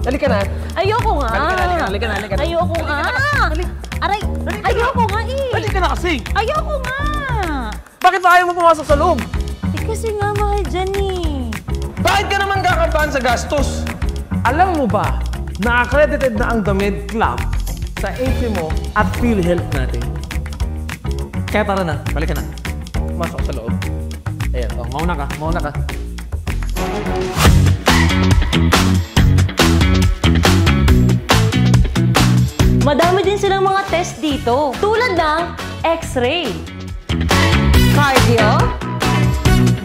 Halika na. Ayoko nga. Halika na. Ayoko nga. Aray, ayoko nga eh. Halika na kasi. Ayoko nga. Bakit ba ayaw mo pumasok sa loob? Kasi nga mahal dyan eh. Bakit ka naman kakabahan sa gastos? Alam mo ba na accredited na ang The Med Club sa HMO at PhilHealth natin? Kaya tara na, balik ka na. Pumasok sa loob. Ayan, mauna ka. Madami din silang mga test dito. Tulad ng X-ray, cardio,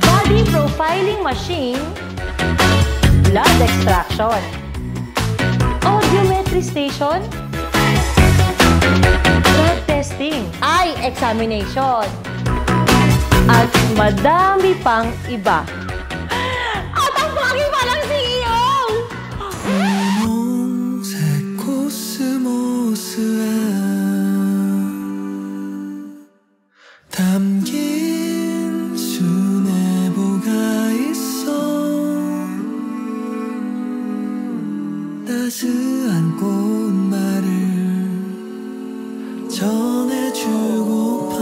body profiling machine, blood extraction, audiometry station, drug testing, eye examination, at madami pang iba. At ang bagay pa lang CEO! 담긴 수뇌보가 있어 따스한 꽃말을 전해주고파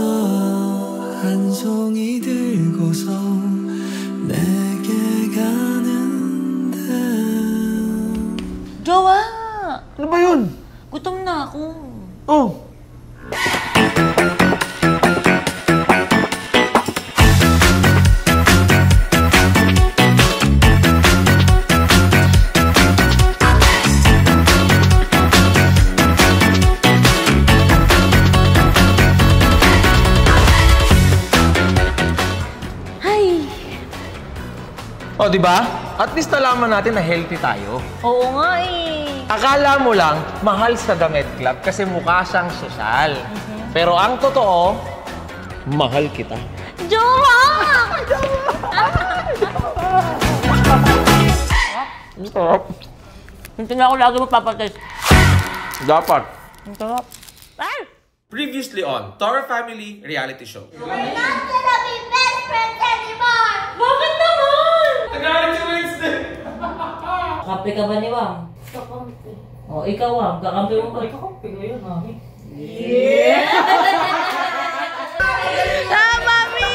한 송이 들고서 내게 가는데 Jowa! Ano ba yun? Gutom na ako. Oh. O, di ba? At least nalaman natin na healthy tayo. Oo nga eh. Akala mo lang, mahal sa The Med Club kasi mukha siyang sosyal. Pero ang totoo, mahal kita. Jowa! Ang sarap. Hindi na ako lagi magpapatest. Dapat. Ang sarap. Ay! Previously on Toro Family Reality Show. We're not gonna be best friends anymore! Bakit naman? Nagalit si Winston! Kape ka ba ni Wang? Kakampi. O, ikaw Wang. Kakampi mo ba? Kakampi ko yun, mami. Yeah! Mami!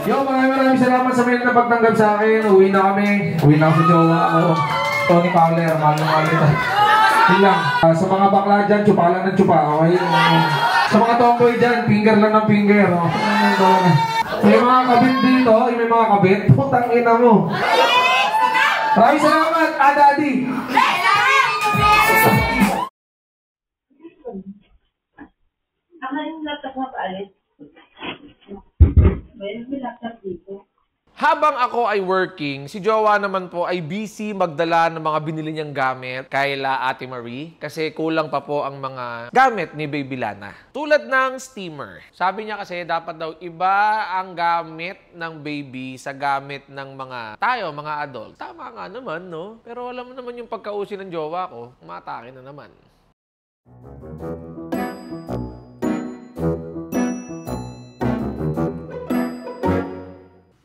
Yo, maraming salamat sa mga napagtanggap sa akin. Uwi na kami. Uwi na ako sa jowa ako. Tony Fowler, mahal kita. Yun lang. Sa mga bakla dyan, tsupa lang ng tsupa. Okay? Sa mga tomboy dyan, finger lang ng finger. May mga kabit dito, may mga kabit. Putang ina mo. Maraming salamat, Daddy. Ang laptop mo paalis. May laptop dito. Habang ako ay working, si Jowa naman po ay busy magdala ng mga binili niyang gamit kaila Ate Marie kasi kulang pa po ang mga gamit ni Baby Lana. Tulad ng steamer. Sabi niya kasi dapat daw iba ang gamit ng baby sa gamit ng mga tayo, mga adult. Tama nga naman, no? Pero alam mo naman yung pagkausi ng jowa ko, umatake na naman.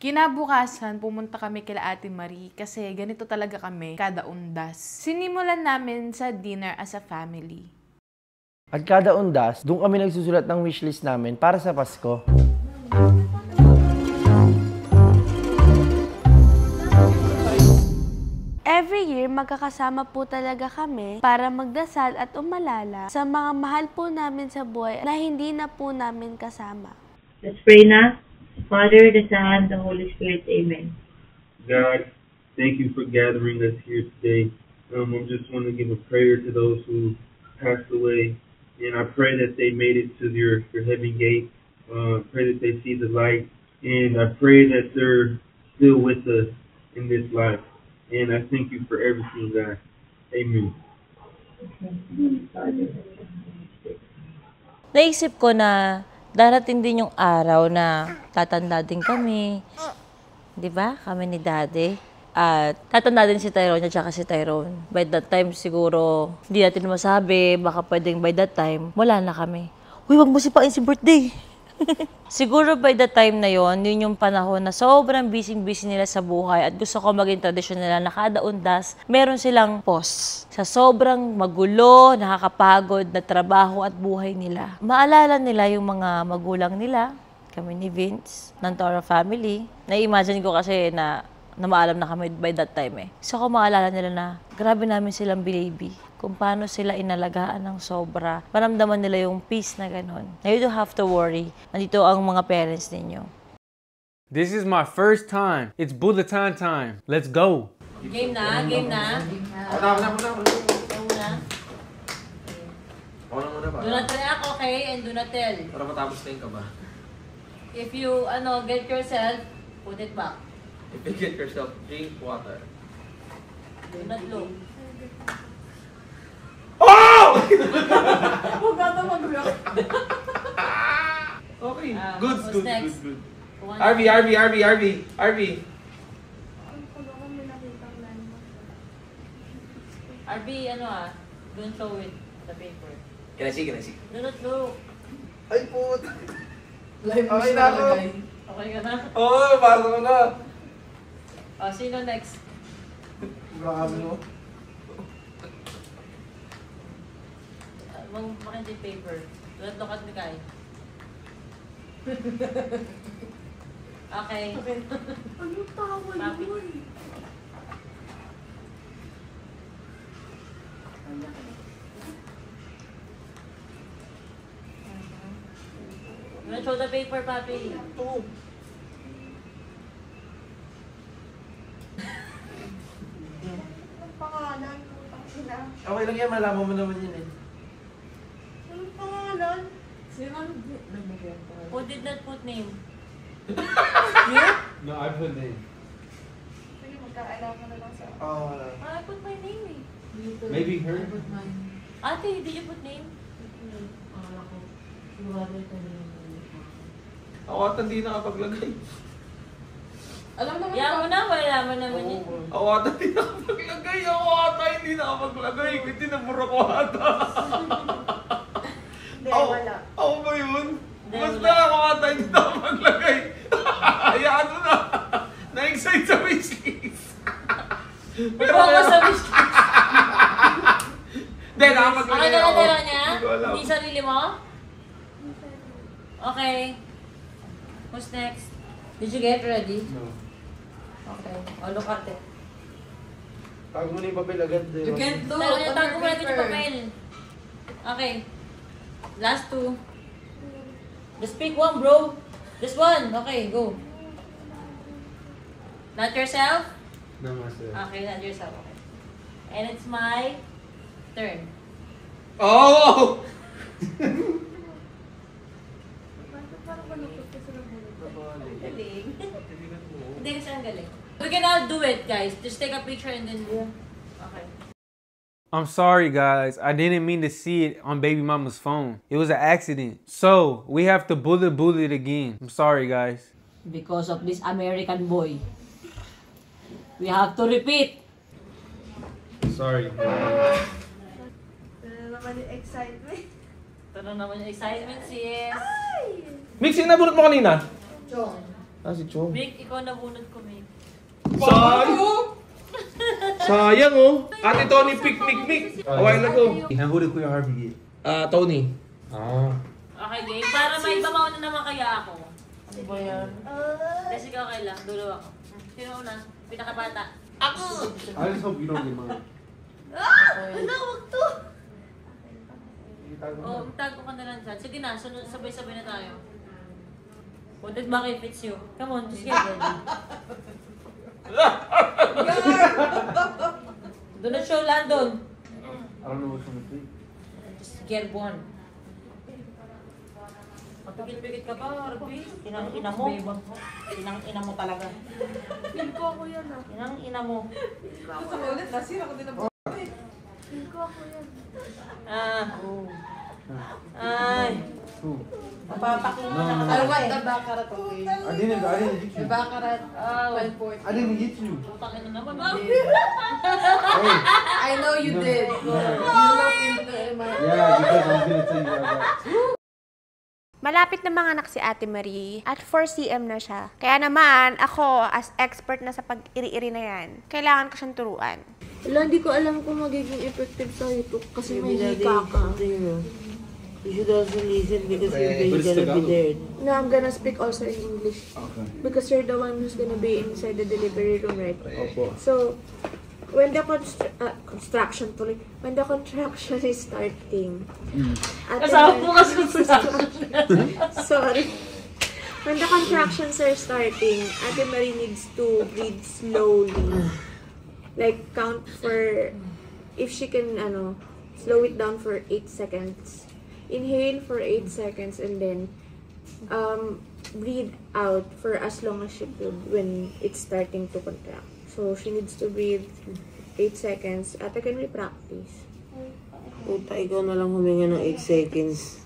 Kinabukasan, pumunta kami kila Ate Marie kasi ganito talaga kami kada undas. Sinimulan namin sa dinner as a family. At kada undas, doon kami nagsusulat ng wishlist namin para sa Pasko. Every year, magkakasama po talaga kami para magdasal at umalala sa mga mahal po namin sa buhay na hindi na po namin kasama. Let's pray na. Father, the Son, the Holy Spirit. Amen. God, thank you for gathering us here today. I just want to give a prayer to those who passed away. And I pray that they made it to your heaven gate. Pray that they see the light. And I pray that they're still with us in this life. And I thank you for everything, God. Amen. Naisip ko na darating din yung araw na tatanda din kami. Di ba? Kami ni Daddy. At tatanda din si Tyrone at saka si Tyrone. By that time siguro, hindi natin masabi. Baka pwedeng by that time, wala na kami. Uy, wag mo sipain si birthday. Siguro by the time na yon, yun yung panahon na sobrang busy-busy nila sa buhay at gusto ko maging tradisyon nila na kada undas, meron silang pause. Sa sobrang magulo, nakakapagod na trabaho at buhay nila. Maalala nila yung mga magulang nila, kami ni Vince, ng Toro family. Na-imagine ko kasi na maalam na kami by that time eh. Gusto ko maalala nila na grabe namin silang baby. Kung paano sila inalagaan ng sobra. Maramdaman nila yung peace na ganun. Now you don't have to worry. Nandito ang mga parents ninyo. This is my first time. It's bulletin time. Let's go. Game na, game na. Ako na. Do not react, okay? And do not tell. Para matapos na yung kaba. If you, get yourself, put it back. If you get yourself, drink water. Do not look. Huwag ka na mag-react. Okay. Good. Next? RV. RB, don't show it, the paper. Can I see? Do not look. Ay, puta. Okay na ako. Okay ka na? Oo, pasok ko na. Sino next? Grabe mo. Makin yung paper. Do not look at me, Kai. Okay. Ano tawa yun? Do not show the paper, Papi. Anong pangalan? Okay lang yan, malaman mo naman yun eh. Anong pangalan? Who did not put name? No, I put name. Sige, magkaalam mo na lang sa... I put my name eh. Maybe her? Ate, did you put name? Ako ata hindi nakapaglagay. Alam naman Yan mo na, wala mo naman yun. Ako ata hindi nakapaglagay. Hindi nakapaglagay. Hindi nabura ko ata. Hindi, wala. Ako ba yun? Hindi, Basta ako ata hindi nakapaglagay. Hayaan mo na. Na-excite sa wishlist. Pero ako sa wishlist. Hindi, nakapaglagay Okay ka na ako. tira niya? Hindi ko alam. Hindi sarili mo? Okay. Who's next? Did you get ready? No. Okay. Look at it. Tago mo na yung papel agad. You can't do Tago mo natin yung papel. Okay. Last two. Just pick one, bro. Just one. Okay, go. Not yourself? No, myself. Okay, not yourself. Okay. And it's my turn. Oh! Galing. Hindi kasi ang galing. We can all do it, guys. Just take a picture and then... Okay. I'm sorry, guys. I didn't mean to see it on baby mama's phone. It was an accident. So, we have to bullet it again. I'm sorry, guys. Because of this American boy. We have to repeat. Sorry. naman yung excitement. Ito naman yung excitement, sis. Mix, yung nabunot mo kanina? Chong. Si Chong. Mick, ikaw nabunod ko, Mick. Sayang oh. Ate Tony, pick. A while ago. Nahuli ko yung Harvey. Tony. Okay, game. Para may iba mauna naman kaya ako. Ano ba yan? Kasi ikaw okay lang. Dulo ako. Sino una? Pinakabata. Ako! I just hope you don't get mine. Ano, wag to! Tag ko ka na lang dyan. Sige na, sabay-sabay na tayo. Wanted back if it's you. Come on, just get ready. Do not show Landon. I don't know what's on the plate. Just get one. Mapigil-pigil ka ba, Harvey? Inang-ina mo. Inang-ina mo talaga. Feel ko ako yan ah. Inang-ina mo. Gusto ko ulit, nasira ko din ang feel ko ako yan. Ay. Papapakin mo na I want the baccarat, okay? I didn't get The you. baccarat, I didn't get you. Putangin na naman. I know you did. You look into my... Yeah, because I'm gonna tell you about. Malapit na manganak si Ate Marie at 4 cm na siya. Kaya naman, ako as expert na sa pag-iri-iri na yan, kailangan ko siyang turuan. Wala, hindi ko alam kung magiging effective sa ito kasi may hika ka. You should also listen because you're gonna be there. No, I'm gonna speak also in English. Okay. Because you're the one who's gonna be inside the delivery room, right? Opo. So, when the contraction is starting, Kasama mo kasi construction. sorry. When the contractions are starting, Ate Marie needs to breathe slowly. Like, count for, if she can, slow it down for 8 seconds. Inhale for 8 seconds and then breathe out for as long as she could when it's starting to contract. So, she needs to breathe 8 seconds. Ate, can we practice? Puta, ikaw na lang huminga ng 8 seconds.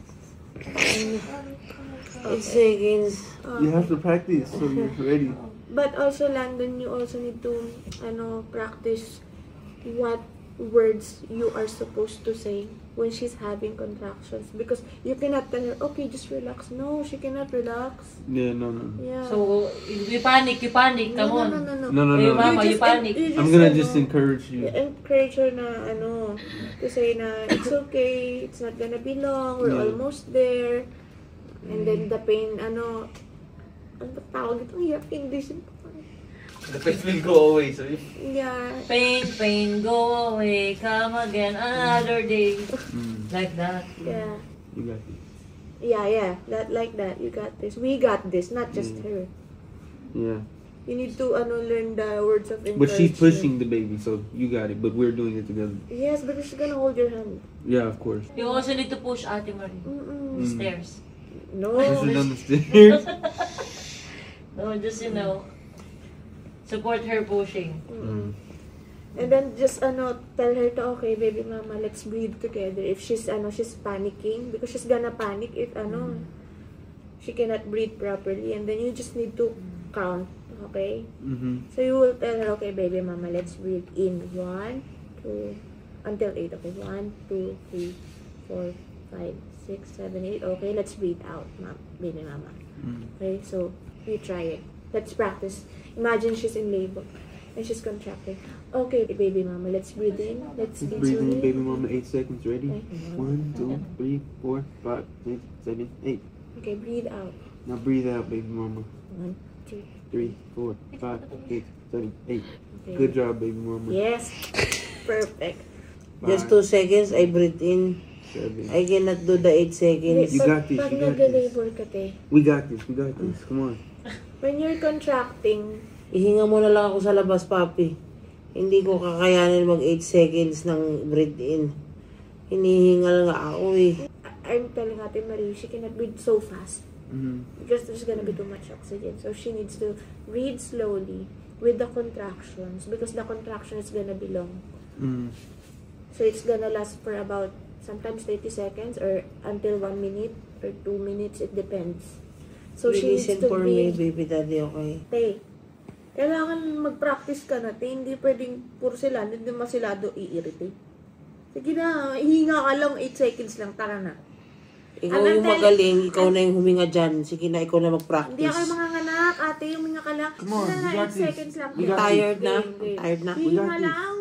8 seconds. You have to practice so you're ready. But also, Landon, you also need to practice what words you are supposed to say when she's having contractions. Because you cannot tell her, okay, just relax. No, she cannot relax. Yeah, no. Yeah. So, you panic. Come on. No. Hey, mama, you panic. I'm gonna just encourage you. Encourage her na, to say na, it's okay, it's not gonna be long, we're almost there. And then the pain, ano ba tawag ito? Hirap English. The pain will go away, so Yeah. Pain, go away, come again, another day. Like that. Yeah. You got this. Yeah. Like that. You got this. We got this, not just her. Yeah. You need to learn the words of encouragement. But she's pushing the baby, so you got it. But we're doing it together. Yes, because she's gonna hold your hand. Yeah, of course. You also need to push Ate Marie. Stairs. No. Push her down the stairs. No, just support her pushing. And then just tell her to, okay, baby mama, let's breathe together. If she's she's panicking, because she's gonna panic if she cannot breathe properly, and then you just need to count, okay? So you will tell her, okay, baby mama, let's breathe in 1, 2, until 8. Okay, 1, 2, 3, 4, 5, 6, 7, 8. Okay, let's breathe out, baby mama. Okay, so you try it. Let's practice. Imagine she's in labor and she's contracting. Okay, baby mama, let's breathe in. Let's breathe in, baby mama. 8 seconds. Ready? 1, 2, 3, 4, 5, 6, 7, 8. Okay, breathe out. Now breathe out, baby mama. 1, 2, 3, 4, 5, 6, 7, 8. Okay. Good job, baby mama. Yes. Perfect. Just 2 seconds, I breathe in. 7. I cannot do the 8 seconds. You got this. Pag You got this. nag-labor ka, te, We got this. Come on. when you're contracting, Ihinga mo na lang ako sa labas, papi. Hindi ko kakayanin mag 8 seconds ng breathe in. Hinihingal nga ako eh. I'm telling Ate Marie, she cannot breathe so fast. Because there's gonna be too much oxygen. So she needs to breathe slowly with the contractions because the contraction is gonna be long. So it's gonna last for about sometimes 30 seconds or until 1 minute or 2 minutes. It depends. So she needs Listen to for me, breathe. baby daddy, okay? Tay, kailangan mag-practice ka na, tay. Hindi pwedeng puro silado, hindi masilado i-irritate. Sige na, hihinga ka lang, 8 seconds lang, tara na. Ikaw yung magaling, ikaw na yung huminga dyan. Sige na, ikaw na mag-practice. Hindi ako yung manganganak, ate, yung huminga ka lang. Come on, Sige na, you got 8 this. seconds lang. You tired na? Tired na? Hihinga lang.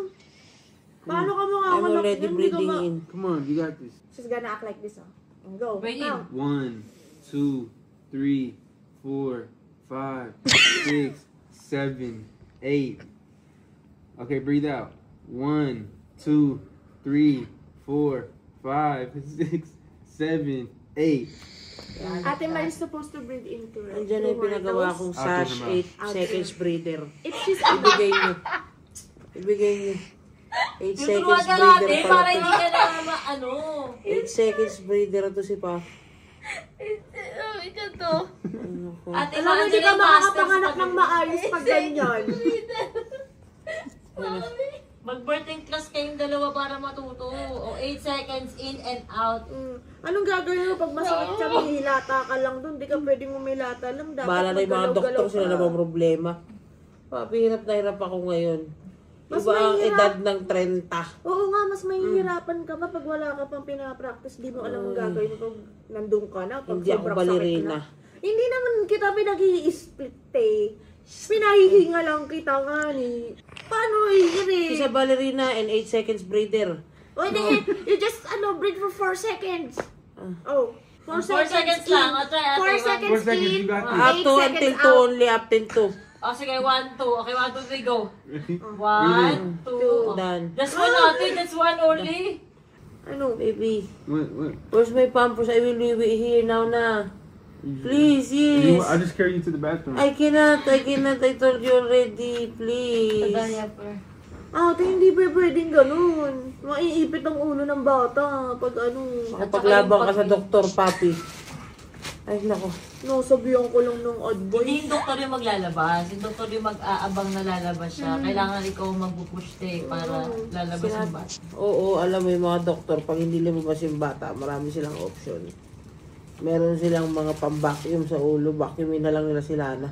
Paano ka manganganak? I'm already Hindi ka breathing ma- in. Come on, you got this. She's gonna act like this, oh. And go. Breathe in. Count. 1, 2, 3, 4, 5, 6, 7, 8. Okay, breathe out. 1, 2, 3, 4, 5, 6, 7, 8. Ate Mari's supposed to breathe into it. Andiyan na yung pinagawa kong sash, 8 seconds breather. If she's Ibigay niyo. Ibigay niyo. 8 seconds Tuturuan ka breather natin pala para to. hindi ka na ano. 8 seconds breather to si Pa. Ito to. Ate, alam mo, hindi ka makakapanganak ng maayos pag ganyan. Mag-birthing class kayong dalawa para matuto. O 8 seconds in and out. Anong gagawin mo pag masakit siya, mahihilata ka lang doon. Hindi ka pwedeng humilata lang. Dapat Bahala na yung mga maggalaw-galaw doktor, sila ka. na bang problema. Papi, hirap na hirap ako ngayon. Mas Iba ang mahirap. edad ng 30. Oo nga, mas mahihirapan ka pa pag wala ka pang pinapractice. Di mo alam ang gagawin mo pag nandun ka na. Pag Hindi ako sobrang sakit balerina. na. Hindi naman kita pinag-i-split eh. Pinahihinga lang kita nga ni. Paano She's a ballerina and 8 seconds breather. O hindi, you just breathe for 4 seconds. Oh, 4 4 seconds in. lang. O, try, ate. 4 seconds 4 seconds, in, you got this. 'Up 8 to seconds until 2 out. only, up till 2. O, sige, 1, 2. Okay, 1, 2, 3, go. 1, 2. Done. That's one, ate. That's one only. Ano? Baby, What? where's my pampers? I will leave it here now na. Please, yes. I'll just carry you to the bathroom. I cannot. I told you already. Please. Ate, hindi pa pwedeng ganun. Maiipit ang ulo ng bata pag Paglabang ka sa doktor, papi. Ay, nako. Nasabihan ko lang ng advice. Hindi yung doktor yung maglalabas. Yung doktor yung mag-aabang na lalabas siya. Kailangan ikaw magpupush para lalabas yung bata. Oo, alam mo yung mga doktor, pag hindi lumabas yung bata, marami silang option. Meron silang mga pang-vacuum sa ulo, vacuumin na lang nila sila na.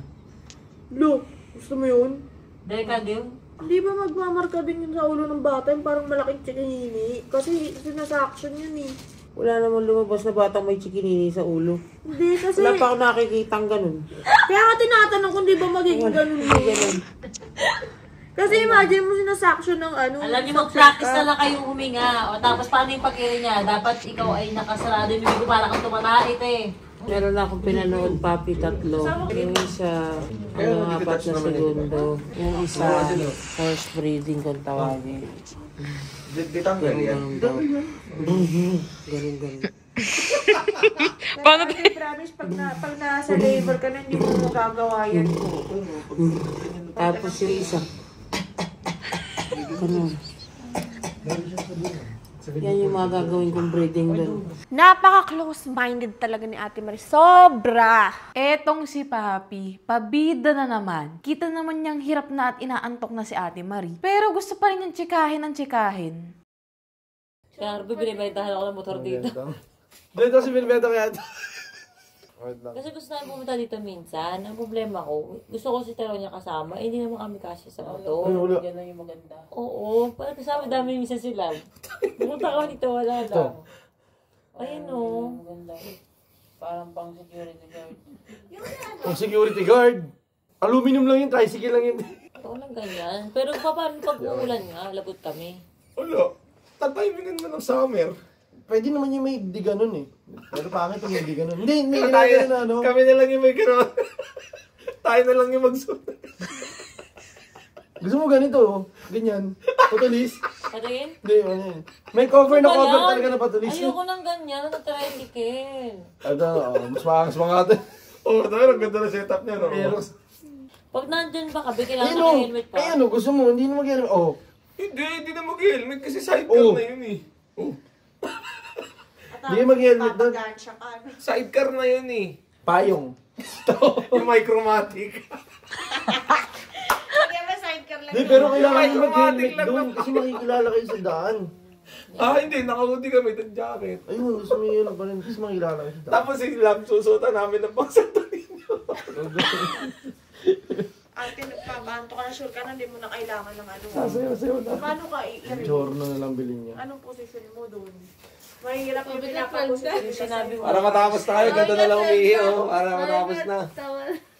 Lo, gusto mo yun? Deka, Dim. Hindi ba magmamarka din yun sa ulo ng bata? Yung parang malaking chikinini. Kasi sinasa-action yun eh. Wala namang lumabas na batang may chikinini sa ulo. Hindi kasi... Wala pa ako nakikitang ganun. Kaya nga tinatanong kung di ba magiging ganun yun. Kasi imagine mo sinasaction ng Alam niyo, mag-practice na lang kayong huminga. O tapos paano yung pag-iri niya? Dapat ikaw ay nakasarado yung bibig ko para kang tumatait eh. Meron na akong pinanood, papi, 3. Yung isa, 4 na segundo. Yung isa, first breathing kung tawagin. Ganun daw. Ganun. Paano ba? I promise, pag nasa labor ka na, hindi mo magagawa yan. Tapos yung isa. Ganun. Yan yung mga gagawin kong breathing doon. Napaka-close-minded talaga ni Ate Marie. Sobra! Etong si Papi, pabida na naman. Kita naman niyang hirap na at inaantok na si Ate Marie. Pero gusto pa rin niyang tsikahin ng tsikahin. Kaya binibentahan ako ng motor dito. Dito si Bilbeta kaya ito. Kasi gusto namin pumunta dito minsan. Ang problema ko, gusto ko si Tero niya kasama. Hindi naman kami kasi sa motor. Yan lang yung maganda. Oo, parang kasama dami minsan sila. Pumunta kami dito, wala lang. Ayun o. Maganda. Parang pang security guard. Ang security guard. Aluminum lang yun, tricycle lang yun. Ito lang ganyan. Pero paano pag uulan nga, lagot kami. Wala. Tatimingan mo ng summer. Pwede naman yung may di ganun eh. Pero pangit yung hindi ganun. Hindi, may tayo, na ano. kami na lang yung may gano'n. Tayo na lang yung magsuot. Gusto mo ganito oh. Ganyan. Patulis. Patingin? Hindi, ano yan. May cover na cover talaga na patulis. Ayoko ng ganyan, natatricycle. Ito, mas maangas mga ito. Oo, ang ganda na setup niya, no? Pag nandyan ba kabi, kailangan Ano? helmet pa. Ano, gusto mo, hindi na mag-helmet. Oh. Hindi na mag-helmet kasi sidecar na yun eh. Hindi mag-helmet doon. Sidecar na yun eh. Payong. Yung micromatic. Kaya ba sidecar lang? Di, pero kailangan May nyo mag-helmet lang doon kasi makikilala kayo sa daan. Hindi. Nakakuti kami ng jacket. Ayun, gusto mo yun pa rin kasi makikilala kayo sa daan. Tapos si Lam, susutan namin ng pang-Santo Niño. Ate, nagpabanto ka na, sure ka na, hindi mo na kailangan ng ano. Sasayaw na. Paano ka i-review? Giorno na lang bilhin niya. Anong position mo doon? Mahirap yung pinapag-position sinabi mo. Para matapos tayo, ganda na lang umihi, oh. Para matapos na.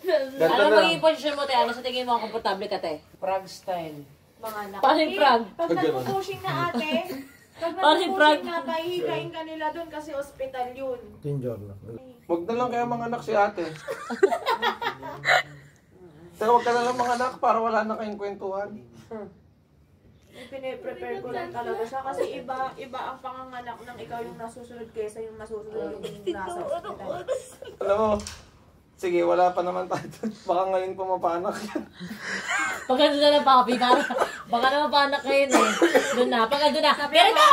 Ganda Ano na. magiging posisyon mo, te? Ano sa tingin mo komportable ka, te? Frog style. Mga anak. Paano yung frog? Pag nagpo-pushing na ate, pag Paano yung frog? nagpo-pushing na, pahihigain ka nila doon kasi ospital yun. Ito yung Giorno. Huwag na lang kaya mga anak si ate. Tawag ka na lang mga anak para wala na kayong kwentuhan. Pine-prepare ko lang talaga siya kasi iba ang panganganak ng ikaw yung nasusunod kaysa yung masusunod yung nasa ospital. Alam mo, sige, wala pa naman tayo. Baka ngayon pumapanak yan. Pag ano na lang, papi, baka naman panak ngayon eh. Doon na, pag ano na, ganito!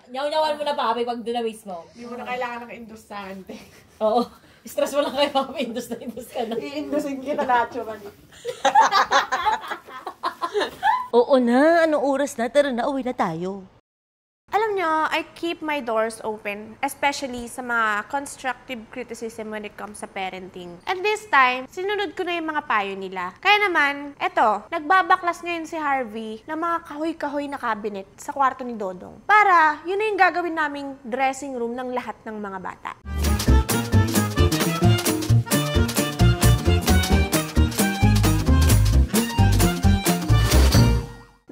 Nyaw-nyawan mo na, papi, pag doon na mismo. Hindi mo na kailangan ng indusante. Oo. Stress mo lang kayo, papi, indus ka na. I-indusin kita nacho man. Oo na, anong oras na? Tara na, uwi na tayo. Alam nyo, I keep my doors open, especially sa mga constructive criticism when it comes sa parenting. And this time, sinunod ko na yung mga payo nila. Kaya naman, eto, nagbabaklas ngayon si Harvey ng mga kahoy-kahoy na cabinet sa kwarto ni Dodong. Para, yun na yung gagawin naming dressing room ng lahat ng mga bata.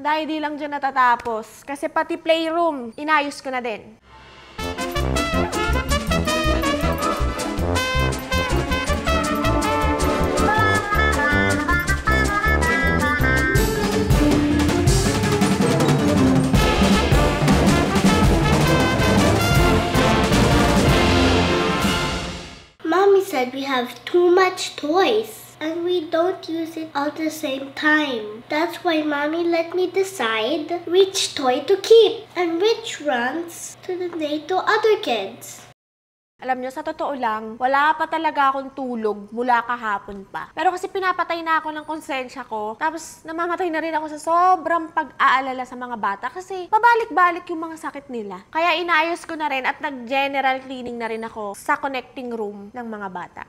Dahil di lang dyan natatapos. Kasi pati playroom, inayos ko na din. Mommy said we have too much toys. And we don't use it all the same time. That's why Mommy let me decide which toy to keep and which runs to donate to other kids. Alam nyo, sa totoo lang, wala pa talaga akong tulog mula kahapon pa. Pero kasi pinapatay na ako ng konsensya ko, tapos namamatay na rin ako sa sobrang pag-aalala sa mga bata kasi pabalik-balik yung mga sakit nila. Kaya inayos ko na rin at nag-general cleaning na rin ako sa connecting room ng mga bata.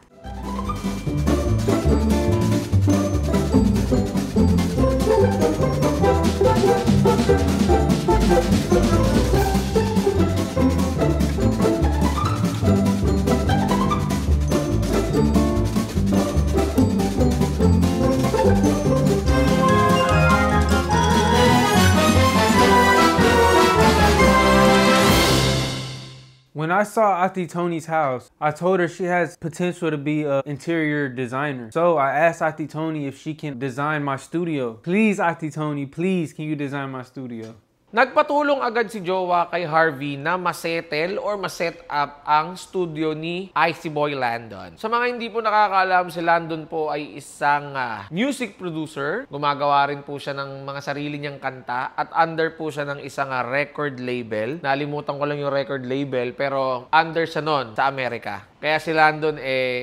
When I saw Auntie Tony's house, I told her she has potential to be an interior designer. So I asked Auntie Tony if she can design my studio. Please, Auntie Tony, please, can you design my studio? Nagpatulong agad si Jowa kay Harvey na masettle or maset up ang studio ni Icy Boy Landon. Sa mga hindi po nakakaalam, si Landon po ay isang music producer. Gumagawa rin po siya ng mga sarili niyang kanta at under po siya ng isang record label. Nalimutan ko lang yung record label pero under siya nun sa Amerika. Kaya si Landon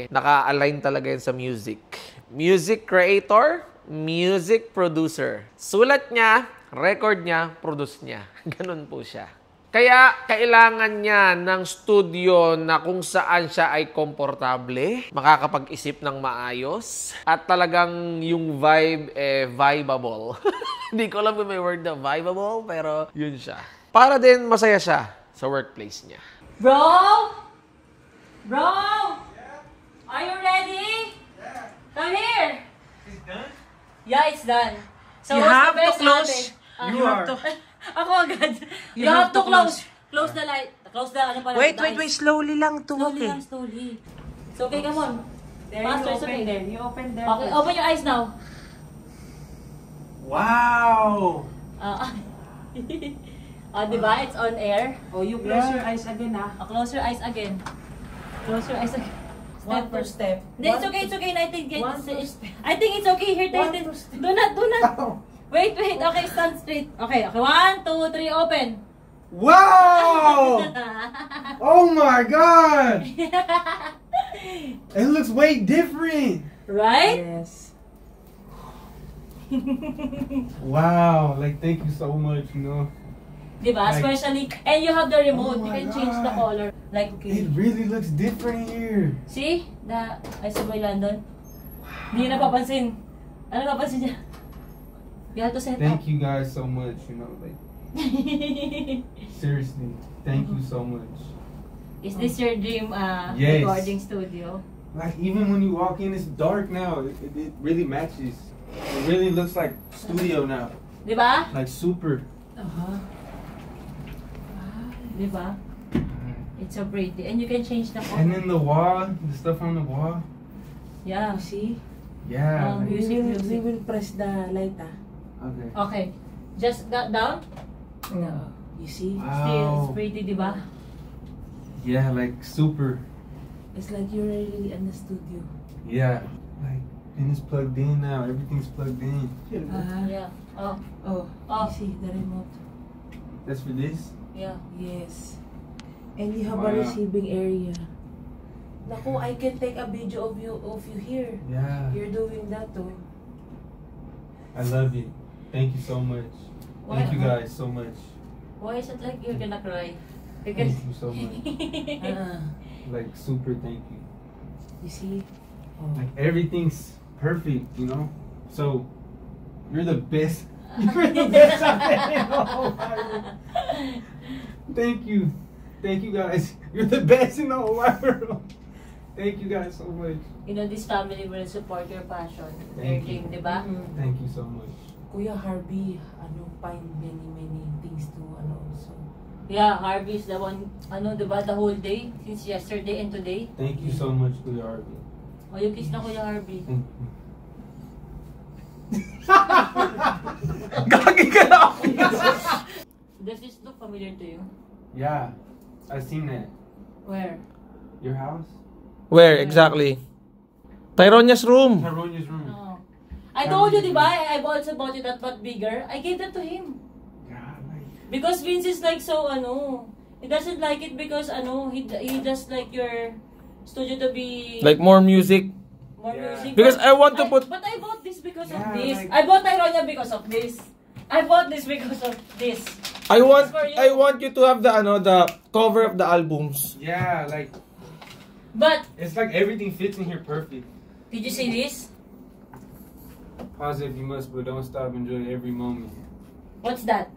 naka-align talaga yun sa music. Music creator, music producer. Sulat niya, record niya, produce niya. Ganun po siya. Kaya kailangan niya ng studio na kung saan siya ay komportable, makakapag-isip ng maayos, at talagang yung vibe vibeable. Hindi ko alam kung may word na vibeable, pero yun siya. Para din masaya siya sa workplace niya. Bro! Bro! Are you ready? Come here! It's done? Yeah, it's done. So You what's have the best to close. natin? You have to. Ako agad. You You have have to to close. Close the light. Close the ano pala. Wait, the wait, eyes. wait. Slowly lang to. Slowly Okay. lang, slowly. So okay, come on. There, Faster, you open okay. there. You open there. Okay, first. open your eyes now. Wow! Diba? It's on air. Oh, you close your eyes again, ah. Close your eyes again. Close your eyes again. One per step. No, it's okay, it's okay. I think it's okay here. One Tayo. per step. Do not. Wait. Okay, stand straight. Okay. 1, 2, 3, open. Wow! Oh my god! It looks way different. Right? Yes. Wow, like thank you so much, you know. Diba? Like- Especially, and you have the remote. Oh You my can change the God. color. Like, It really looks different here. see? I saw by London. Hindi niya napapansin. Ano napapansin niya? You have to set up. Thank you guys so much, you know, like seriously, thank you so much. Is this your dream Yes. recording studio? Like even when you walk in, it's dark now. It really matches. It really looks like studio now. Diba? Like super. Diba? It's so pretty. And you can change the color. And then the wall, the stuff on the wall. Yeah. See? Yeah. like- We will press the light, Okay. Okay. Just down? No. You see? Still, it's Wow. pretty, diba? Yeah, like super. It's like you're really in the studio. Yeah. Like and it's plugged in now. Everything's plugged in. Yeah. Oh. Oh, Oh. you see the remote. That's for this. Yeah. Yes. And you have Wow. a receiving area. Naku, I can take a video of you here. Yeah. You're doing that too. I love it. Thank you so much. Thank you Why- guys so much. Why is it like you're gonna cry? Thank you so much. Like super thank you. You see? Like everything's perfect, you know? So you're the best. You're the best I've been in the whole wide world. Thank you. Thank you guys. You're the best in the whole wide world. Thank you guys so much. You know, this family will support your passion, your Thank dream, you. diba? Thank you so much. Kuya Harvey, find many things to, also. Yeah, Harvey is the one, diba, the whole day, since yesterday and today. Thank you so much, Kuya Harvey. O, yung kiss na Kuya Harvey. Thank you. Gagi ka na ako. Does this look familiar to you? Yeah, I've seen that. Where? Your house? Where exactly? Tyronia's room. Tyronia's room. Oh. I told you, diba? I've also bought you that but bigger. I gave that to him. Because Vince is like so, he doesn't like it because, he just like your studio to be... Like more music. More music. Because But I want to put... But I bought this because of Yeah, this. like- I bought Tyronia because of this. I bought this because of this. I want for you. I want you to have the cover of the albums. Yeah, like But, it's like everything fits in here perfect. did you see this? Pause if you must, but don't stop. Enjoy every moment. What's that?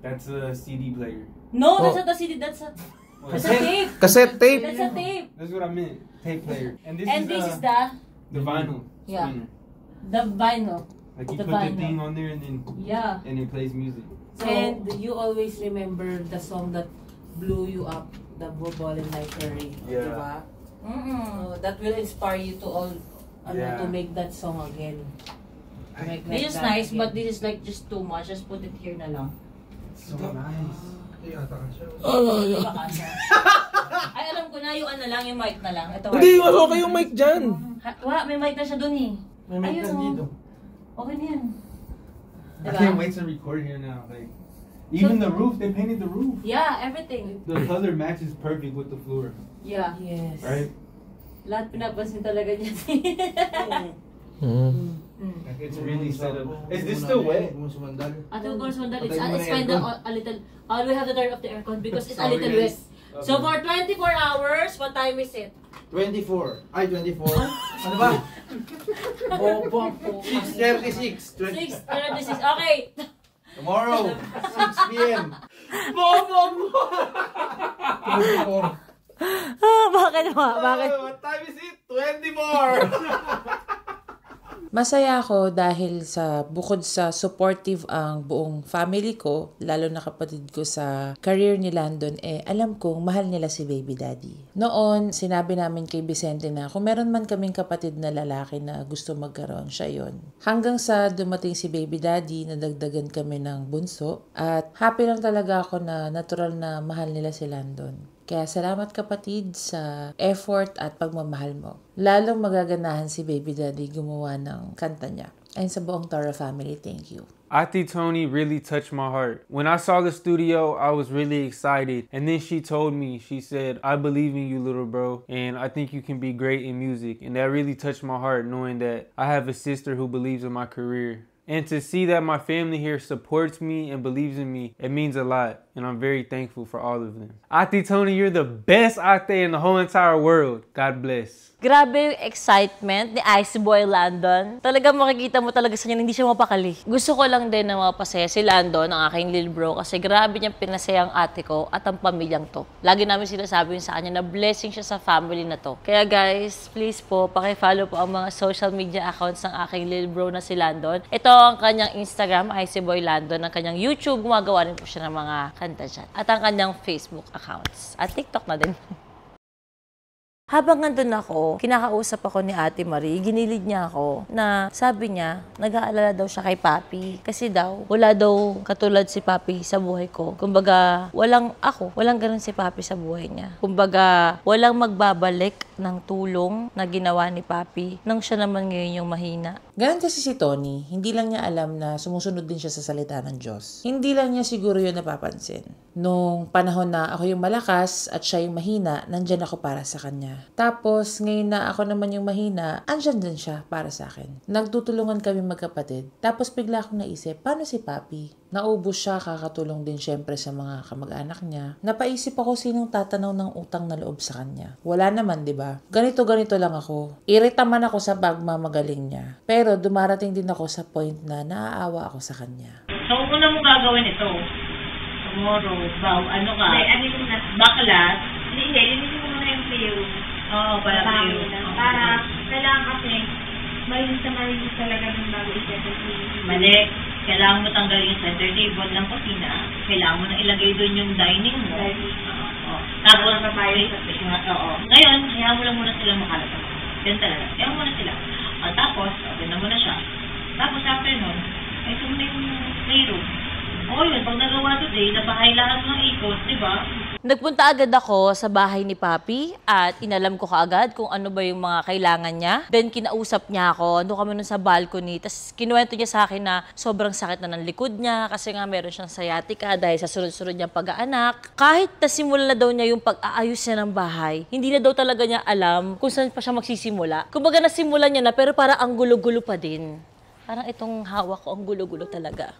That's a CD player. No, that's Oh. not a CD. That's a What? tape. Cassette tape. That's a tape. That's what I meant. Tape player. And this And is, this is the vinyl. Yeah. spinner. the vinyl. Like you The put the vinyl. thing on there and then Yeah. and it plays music. And you always remember the song that blew you up, the Ball and Library, Yeah. diba? Mm-mm. That will inspire you to Yeah. to make that song again. To make like This is that nice, again. but this is like just too much. Just put it here na lang. So nice. Di ba kasha? Ay, alam ko na, yung lang, yung mic na lang. Ito, Hindi, mas okay yung mic dyan. May mic na siya dun eh. May mic Ayun, na dito. Okay na yan. I Diba? can't wait to record here now. Like even the roof, they painted the roof. Yeah, everything. The color matches perfect with the floor. Yeah. Yes. Right? Lahat pinapansin talaga niya. Like it's really set up. Is this still wet? At of course, when it's kind of a little, we have to turn off the aircon because it's a little wet. Okay. So for 24 hours, what time is it? 24. Ay, 24. Ano ba? Bobo po. 6:36. 6:36. Okay. Tomorrow, 6 p.m. Bobo mo! 24. Bakit mo? Bakit? What time is it? 24. Masaya ako dahil bukod sa supportive ang buong family ko, lalo na kapatid ko sa career ni Landon, alam kong mahal nila si baby daddy. Noon, sinabi namin kay Vicente na kung meron man kaming kapatid na lalaki na gusto magkaroon, siya yon. Hanggang sa dumating si baby daddy, nadagdagan kami ng bunso, at happy lang talaga ako na natural na mahal nila si Landon. Kaya salamat kapatid sa effort at pagmamahal mo. Lalong magaganahan si baby daddy gumawa ng kanta niya. And sa buong Toro family, thank you. Auntie Tony really touched my heart. When I saw the studio, I was really excited. And then she told me, she said, I believe in you, little bro, and I think you can be great in music. And that really touched my heart, knowing that I have a sister who believes in my career. And to see that my family here supports me and believes in me, it means a lot. And I'm very thankful for all of them. Auntie Tony, you're the best ate in the whole entire world. God bless. Grabe yung excitement ni Icy Boy Landon. Talagang makikita mo talaga sa kanya, hindi siya mapakali. Gusto ko lang din na mapasaya si Landon, ang aking little bro, kasi grabe niyang pinasaya ang ate ko at ang pamilyang to. Lagi namin sinasabi sa kanya na blessing siya sa family na to. Kaya guys, please po, paki-follow po ang mga social media accounts ng aking little bro na si Landon. Ito ang kanyang Instagram, Icy Boy Landon. Ang kanyang YouTube, gumagawa rin po siya ng mga kanta dyan. At ang kanyang Facebook accounts. At TikTok na din. Habang nandun ako, kinakausap ako ni Ate Marie, ginilid niya ako na sabi niya, nag-aalala daw siya kay Papi. Kasi daw, wala daw katulad si Papi sa buhay ko. Kumbaga, walang ganun si Papi sa buhay niya. Kumbaga, walang magbabalik ng tulong na ginawa ni Papi nang siya naman ngayon yung mahina. Ganun kasi si Tony, hindi lang niya alam na sumusunod din siya sa salita ng Diyos. Hindi lang niya siguro yun napapansin. Nung panahon na ako yung malakas at siya yung mahina, nandyan ako para sa kanya. Tapos, ngayon na ako naman yung mahina, andyan din siya para sa akin. Nagtutulungan kami magkapatid. Tapos bigla akong naisip, paano si Papi? Naubos siya, kakatulong din syempre sa mga kamag-anak niya. Napaisip ako sinong tatanaw ng utang na loob sa kanya. Wala naman, di ba? Ganito lang ako. Irita man ako sa pagmamagaling niya. Pero dumarating din ako sa point na naaawa ako sa kanya. So, una mo gagawin ito. Tomorrow, ano ka? Baklas. Hindi, linisin mo muna yung playroom. Oo, para playroom. Para, kailangan kasi, malinis talaga ng bago i-settle. Mali. Kailangan mo tanggalin yung center table ng kusina. Kailangan mo na ilagay doon yung dining mo. Tapos, oo. Ngayon, hayaan mo lang muna silang makalat. Yan talaga. Hayaan mo na sila. Tapos, open na mo na siya. Tapos, after nun, ay ito muna yung playroom. Oo yun, pag nagawa today, nabahay lahat ng ikot, di ba? Nagpunta agad ako sa bahay ni Papi at inalam ko kaagad kung ano ba yung mga kailangan niya. Then kinausap niya ako, doon kami nun sa balcony, tapos kinuwento niya sa akin na sobrang sakit na ng likod niya kasi nga meron siyang sciatica dahil sa sunod-sunod niyang pag-aanak. Kahit nasimulan na daw niya yung pag-aayos niya ng bahay, hindi na daw talaga niya alam kung saan pa siya magsisimula. Kumbaga nasimulan niya na pero parang ang gulo-gulo pa din. Parang itong hawak ko ang gulo-gulo talaga.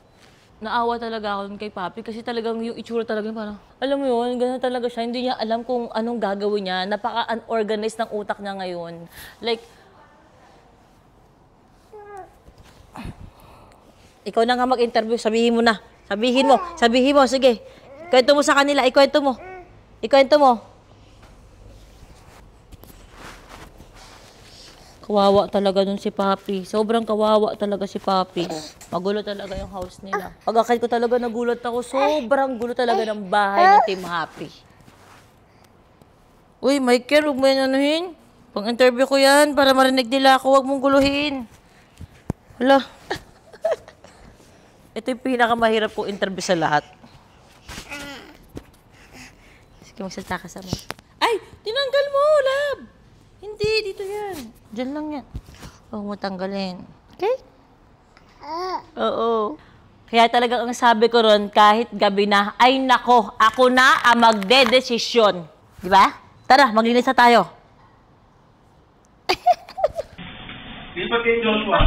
Naawa talaga ako kay Papi kasi talagang yung itsura talaga parang, alam mo yun, gano'n talaga siya. Hindi niya alam kung anong gagawin niya. Napaka-unorganized ng utak niya ngayon. Like, ikaw na nga mag-interview, sabihin mo na. Sabihin mo, sige. Ikwento mo sa kanila, ikwento mo. Kawawa talaga nun si Papi. Sobrang kawawa talaga si Papi. Magulo talaga yung house nila. Pag-akit ko talaga nagulat ako. Sobrang gulo talaga ng bahay ng Team Happy. Uy, Michael, huwag mo yan anuhin. Pang-interview ko yan para marinig nila ako. Huwag mong guluhin. Hala. Ito yung pinakamahirap kong interview sa lahat. Sige, magsalita ka sa mga. Ay! Tinanggal mo, lab! Hindi, dito yan. Diyan lang yan. Huwag mo tanggalin. Okay? Oo. Kaya talagang ang sabi ko ron, kahit gabi na, ay nako, ako na ang magdedesisyon. Di ba? Tara, maglinis na tayo. Di ba kay Joshua?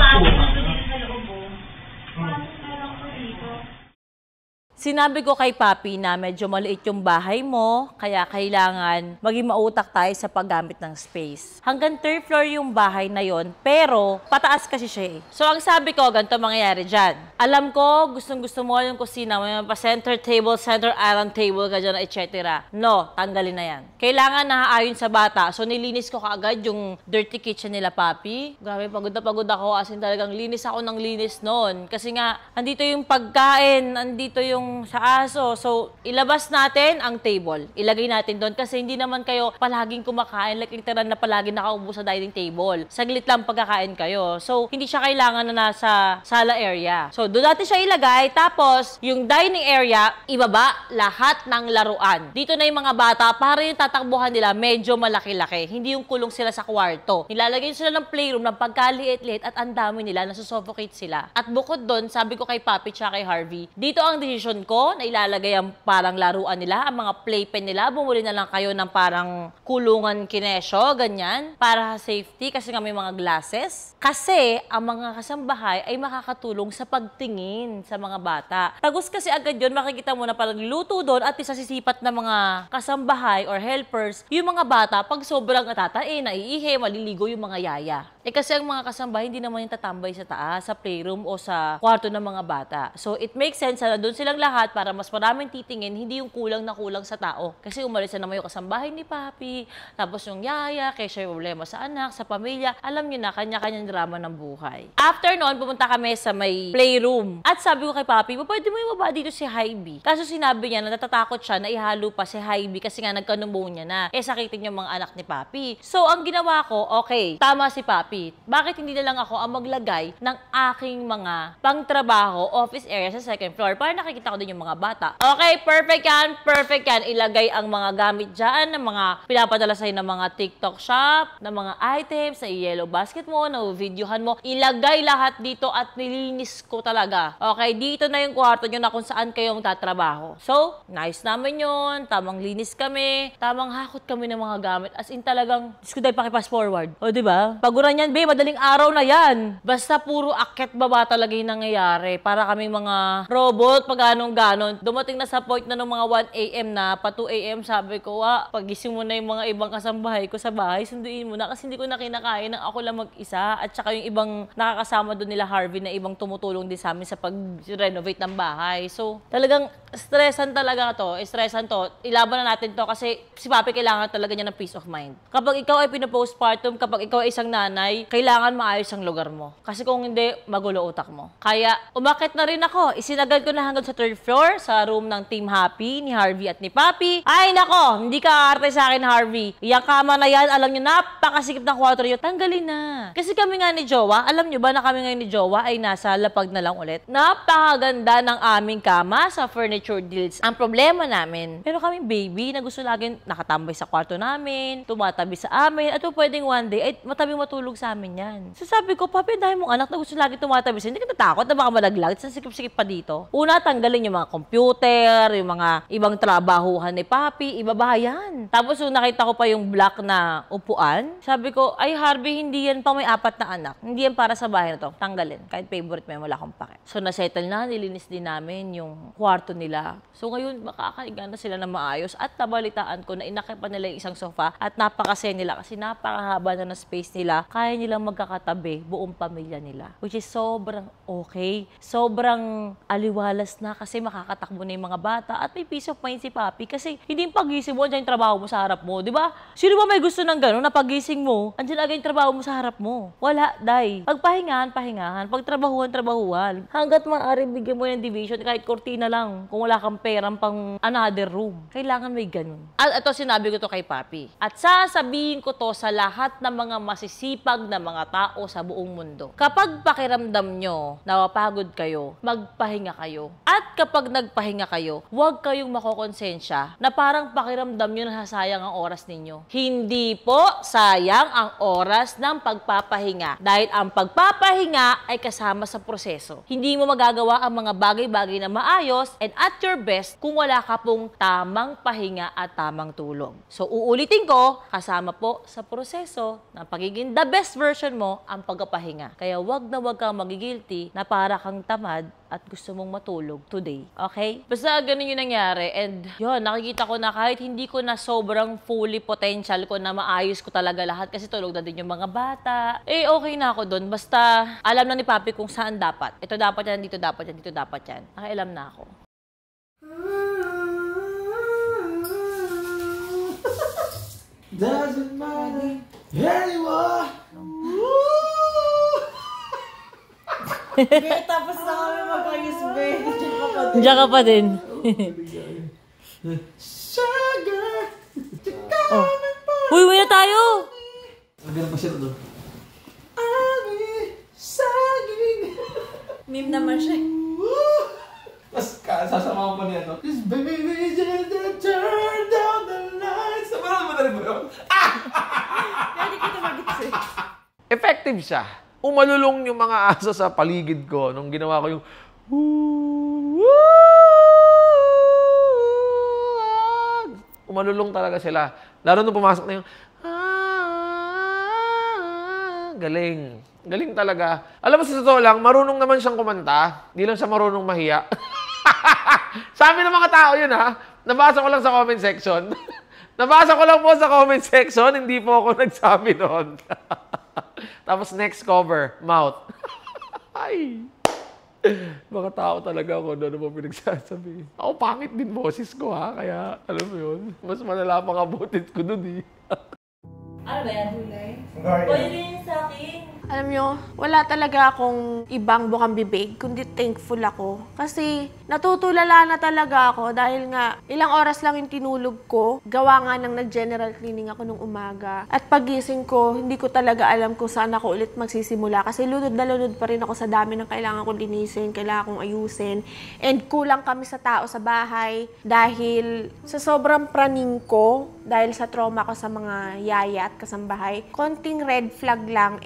Sinabi ko kay Papi na medyo maliit yung bahay mo, kaya kailangan maging mautak tayo sa paggamit ng space. Hanggang 3rd floor yung bahay na yon, pero pataas kasi siya eh. So ang sabi ko, ganito mangyayari dyan. Alam ko, gustong-gusto mo yung kusina, may pa center table, center island table ka dyan, etc. No, tanggalin na yan. Kailangan naaayon sa bata. So nilinis ko kaagad yung dirty kitchen nila, Papi. Grabe, pagod na pagod ako, as in talagang linis ako ng linis noon. Kasi nga, andito yung pagkain, andito yung yung sa aso. So, ilabas natin ang table. Ilagay natin doon kasi hindi naman kayo palaging kumakain, like literal na palaging nakaupo sa dining table. Saglit lang pagkakain kayo. So, hindi siya kailangan na nasa sala area. So, doon natin siya ilagay. Tapos, yung dining area, ibaba lahat ng laruan. Dito na yung mga bata, para yung tatakbuhan nila, medyo malaki-laki. Hindi yung kulong sila sa kwarto. Nilalagay sila ng playroom ng pagkaliit-liit at ang dami nila, nasusuffocate sila. At bukod doon, sabi ko kay Papi at kay Harvey, dito ang decision ko na ilalagay ang parang laruan nila, ang mga playpen nila. Bumuli na lang kayo ng parang kulungan kinesyo, ganyan, para safety kasi nga may mga glasses. Kasi ang mga kasambahay ay makakatulong sa pagtingin sa mga bata. Tagus kasi agad yun, makikita mo na parang luto doon at isasisipat na mga kasambahay or helpers, yung mga bata, pag sobrang atatain, naiihi, maliligo yung mga yaya. Kasi ang mga kasambahay, hindi naman yung tatambay sa taas, sa playroom o sa kwarto ng mga bata. So, it makes sense na doon silang lahat para mas maraming titingin, hindi yung kulang na kulang sa tao. Kasi umalis na naman yung kasambahay ni Papi, tapos yung yaya, kaya siya yung problema sa anak, sa pamilya. Alam nyo na, kanya-kanyang drama ng buhay. After noon, pumunta kami sa may playroom. At sabi ko kay Papi, pwede mo ibaba dito si Hybe. Kaso sinabi niya na natatakot siya na ihalo pa si Hybe kasi nga nagka-pneumonia na. Sakitin yung mga anak ni Papi. So, ang ginawa ko, okay, tama si Papi. Bakit hindi na lang ako ang maglagay ng aking mga pangtrabaho, office area sa second floor para nakikita ko din yung mga bata. Okay, perfect yan, perfect yan. Ilagay ang mga gamit dyan, ng mga pinapadala sa'yo ng mga TikTok shop, ng mga items, sa yellow basket mo, na videohan mo. Ilagay lahat dito at nilinis ko talaga. Okay, dito na yung kwarto nyo na kung saan kayong tatrabaho. So, nice naman yun. Tamang linis kami. Tamang hakot kami ng mga gamit. As in talagang, Diyos ko dahil pakipass forward. O, diba? Paguran yan, be, madaling araw na yan. Basta puro akyat baba talaga yung nangyayari. Para kaming mga robot, pag anong-ganon. Dumating na sa point na ng mga 1 a.m. na, pa 2 a.m. sabi ko, pagising mo na yung mga ibang kasambahay ko sa bahay, sunduin mo na kasi hindi ko na kinakain ng ako lang mag-isa. At saka yung ibang nakakasama doon nila Harvey na ibang tumutulong din sa amin sa pag-renovate ng bahay. So, talagang stressan talaga to. Stressan to. Ilaban na natin to kasi si Papi kailangan talaga niya ng peace of mind. Kapag ikaw ay pinapostpartum, kapag ikaw ay isang nanay, kailangan maayos ang lugar mo. Kasi kung hindi, magulo utak mo. Kaya, umakit na rin ako. Isinagad ko na hanggang sa 3rd floor, sa room ng Team Happy, ni Harvey at ni Papi. Ay, nako! Hindi ka aarte sa akin, Harvey. Yung kama na yan, alam nyo, napakasikip ng kwarto nyo. Tanggalin na. Kasi kami nga ni Jowa, alam nyo ba na kami nga ni Jowa ay nasa lapag na lang ulit? Napakaganda ng aming kama sa furniture deals. Ang problema namin, pero kami baby na gusto laging nakatambay sa kwarto namin, tumatabi sa amin, at pwedeng one day, ay matabing matulog sa amin yan. So sabi ko, Papi, dahil mong anak na gusto lagi tumatabi sa'yo, hindi ka natakot na baka malaglag, sa sikip-sikip pa dito. Una, tanggalin yung mga computer, yung mga ibang trabahuhan ni Papi, ibaba yan. Tapos yung nakita ko pa yung black na upuan, sabi ko, ay Harvey, hindi yan pa may 4 na anak. Hindi yan para sa bahay na to. Tanggalin. Kahit favorite mo, wala akong pake. So nasettle na, nilinis din namin yung kwarto nila. So ngayon, makakaiga na sila na maayos at nabalitaan ko na inakit pa nila yung isang sofa at napakasaya nila kasi napakahaba na ng space nila. Kaya nilang magkakatabi buong pamilya nila. Which is sobrang okay. Sobrang aliwalas na kasi makakatakbo na yung mga bata at may peace of mind si Papi kasi hindi yung pagising mo, andyan yung trabaho mo sa harap mo. Diba? Sino ba may gusto ng gano'n na pagising mo, andyan agad yung trabaho mo sa harap mo? Wala, day. Pagpahingahan, pahingahan. Pagtrabahuhan, trabahuhan. Hanggat maaari bigyan mo ng division kahit kortina lang kung wala kang perang pang another room. Kailangan may ganun. At ito sinabi ko to kay Papi. At sasabihin ko to sa lahat ng mga masisipag na mga tao sa buong mundo. Kapag pakiramdam nyo, napapagod kayo, magpahinga kayo. At kapag nagpahinga kayo, huwag kayong makokonsensya na parang pakiramdam nyo na nasayang ang oras ninyo. Hindi po sayang ang oras ng pagpapahinga. Dahil ang pagpapahinga ay kasama sa proseso. Hindi mo magagawa ang mga bagay-bagay na maayos and at your best kung wala ka pong tamang pahinga at tamang tulog. So, uulitin ko, kasama po sa proseso ng pagiging the best version mo ang pagpapahinga. Kaya wag na wag kang magigilty na para kang tamad at gusto mong matulog today. Okay? Basta ganun yung nangyari. And yun, nakikita ko na kahit hindi ko na sobrang fully potential ko na maayos ko talaga lahat kasi tulog na din yung mga bata. Okay na ako doon. Basta alam na ni Papi kung saan dapat. Ito dapat yan, dito dapat yan, dito dapat yan. Nakialam na ako. Doesn't matter anymore. Tapos na kami mag-ayos, babe. Diyan ka pa din. Oh. Uwi na tayo! Maganda pa siya doon. Meme naman siya. Tapos sasama ko pa niya to. This baby just turn down the lights. Naman mo na rin ba yun? Hindi kita mag-gets eh. Effective siya. Umalulong yung mga aso sa paligid ko nung ginawa ko yung umalulong talaga sila. Lalo nung pumasok na yung galing. Galing talaga. Alam mo, sa totoo lang, marunong naman siyang kumanta. Di lang siya marunong mahiya. Sabi ng mga tao yun, ha? Nabasa ko lang sa comment section. Nabasa ko lang po sa comment section. Hindi po ako nagsabi noon. Tapos next cover, mouth. Ay. Mga tao talaga ako. Ano mo pinagsasabi? Ako pangit din boses ko, ha? Kaya, alam mo yun, mas malala pa kabutit ko dun, eh. Ano ba yan? Pwede rin sa akin. Alam nyo, wala talaga akong ibang bukang bibig, kundi thankful ako. Kasi natutulala na talaga ako dahil nga ilang oras lang yung tinulog ko. Gawa nga ng nag-general cleaning ako nung umaga. At pagising ko, hindi ko talaga alam kung saan ako ulit magsisimula. Kasi lunod na lunod pa rin ako sa dami ng kailangan kong linisin, kailangan kong ayusin. And kulang kami sa tao sa bahay dahil sa sobrang praning ko, dahil sa trauma ko sa mga yaya at kasambahay, konting red flag lang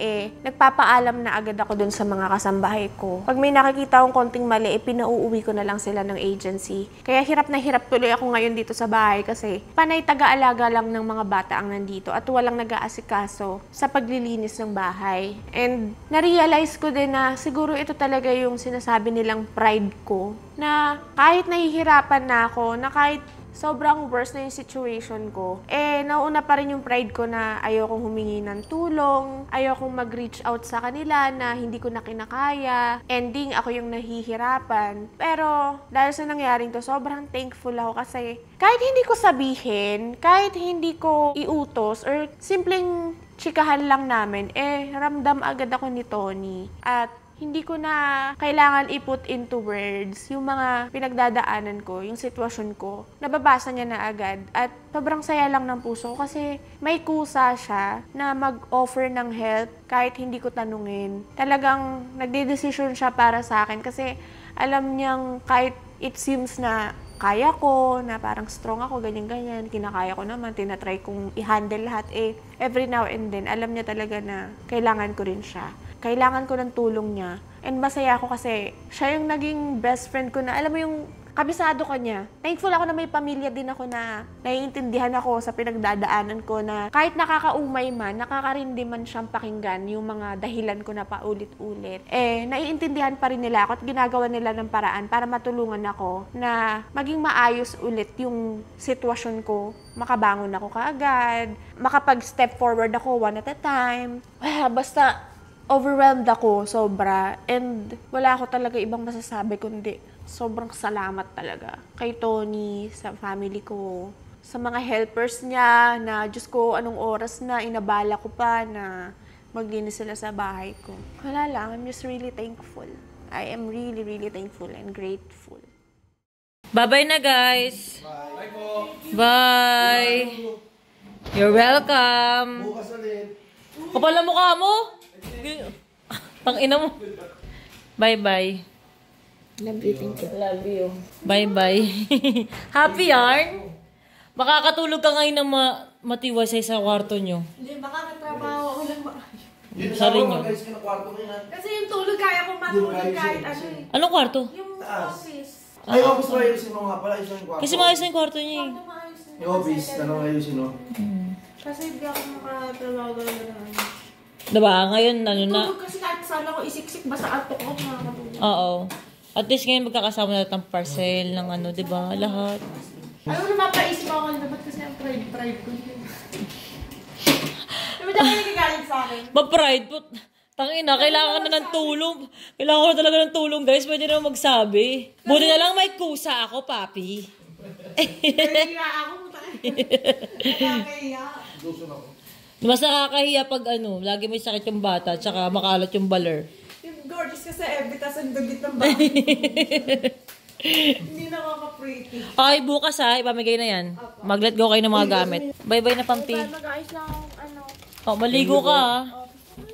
nagpapaalam na agad ako dun sa mga kasambahay ko. Pag may nakikita akong konting mali, pinauuwi ko na lang sila ng agency. Kaya hirap na hirap tuloy ako ngayon dito sa bahay kasi panay taga-alaga lang ng mga bata ang nandito at walang nag-aasikaso sa paglilinis ng bahay. And na-realize ko din na siguro ito talaga yung sinasabi nilang pride ko, na kahit nahihirapan na ako, na kahit sobrang worst na yung situation ko, nauna pa rin yung pride ko na ayokong humingi ng tulong, ayokong mag-reach out sa kanila na hindi ko na kinakaya, ending ako yung nahihirapan. Pero dahil sa nangyaring to, sobrang thankful ako kasi kahit hindi ko sabihin, kahit hindi ko iutos, or simpleng chikahan lang namin, ramdam agad ako ni Tony. At hindi ko na kailangan i-put into words yung mga pinagdadaanan ko, yung sitwasyon ko. Nababasa niya na agad at sobrang saya lang ng puso ko kasi may kusa siya na mag-offer ng help kahit hindi ko tanungin. Talagang nagde-decision siya para sa akin kasi alam niyang kahit it seems na kaya ko, na parang strong ako, ganyan-ganyan, kinakaya ko naman, tinatry kong i-handle lahat, every now and then, alam niya talaga na kailangan ko rin siya. Kailangan ko ng tulong niya. And masaya ako kasi siya yung naging best friend ko na, alam mo yung kabisado ka niya. Thankful ako na may pamilya din ako na naiintindihan ako sa pinagdadaanan ko na kahit nakakaumay man, nakakarindi man siyang pakinggan yung mga dahilan ko na paulit-ulit. Naiintindihan pa rin nila ako at ginagawa nila ng paraan para matulungan ako na maging maayos ulit yung sitwasyon ko. Makabangon ako kaagad, makapag-step forward ako one at a time. Basta overwhelmed ako sobra and wala ako talaga ibang masasabi kundi sobrang salamat talaga kay Tony, sa family ko, sa mga helpers niya na Diyos ko anong oras na inabala ko pa na maglinis sila sa bahay ko. Wala lang, I'm just really thankful. I am really, really thankful and grateful. Bye-bye na, guys. Bye po. Bye. You're welcome. Bukas ulit. Kapal na mukha mo. Tangina mo. Bye-bye. Love you, thank you. Love you. Bye-bye. Happy yarn? Makakatulog ka ngayon na matiwasay sa kwarto nyo. Hindi, baka natrabaho ako lang Sali nyo. Kasi yung tulog, kaya kong matulog kahit ano eh. Anong kwarto? Yung office. Ay, office mo ayusin mo nga pala. Ayusin yung kwarto. Kasi maayos na yung kwarto niya eh. Yung office, tanong ayusin mo. Kasi hindi ako makatrabaho gano'n. Diba? Ngayon, ano na? Tulog kasi kahit sana ko isiksik, basta atok ako makakatulog. Oo. At least ngayon magkakasama natin ang parcel ng ano, diba? Lahat. Alam mo, napapaisip ako na ba't kasi ang pride ko yun. Diba dahil nagagalit sa akin? Ma-pride po. Tangina, kailangan ka na ng tulong. Kailangan ko na talaga ng tulong, guys. Pwede na magsabi. Buti na lang may kusa ako, papi. Kaya ako, nakakahiya. Mas nakakahiya pag ano, lagi may sakit yung bata, tsaka makalat yung baler. Yung gorgeous kasi every tas ang dagit ng bahay. Hindi nakaka-pretty. Ay, bukas ha, ipamigay na yan. Mag-let go kayo ng mga gamit. Bye-bye na, Pampi. Mag-ayos lang akong Oh, maligo ka ha.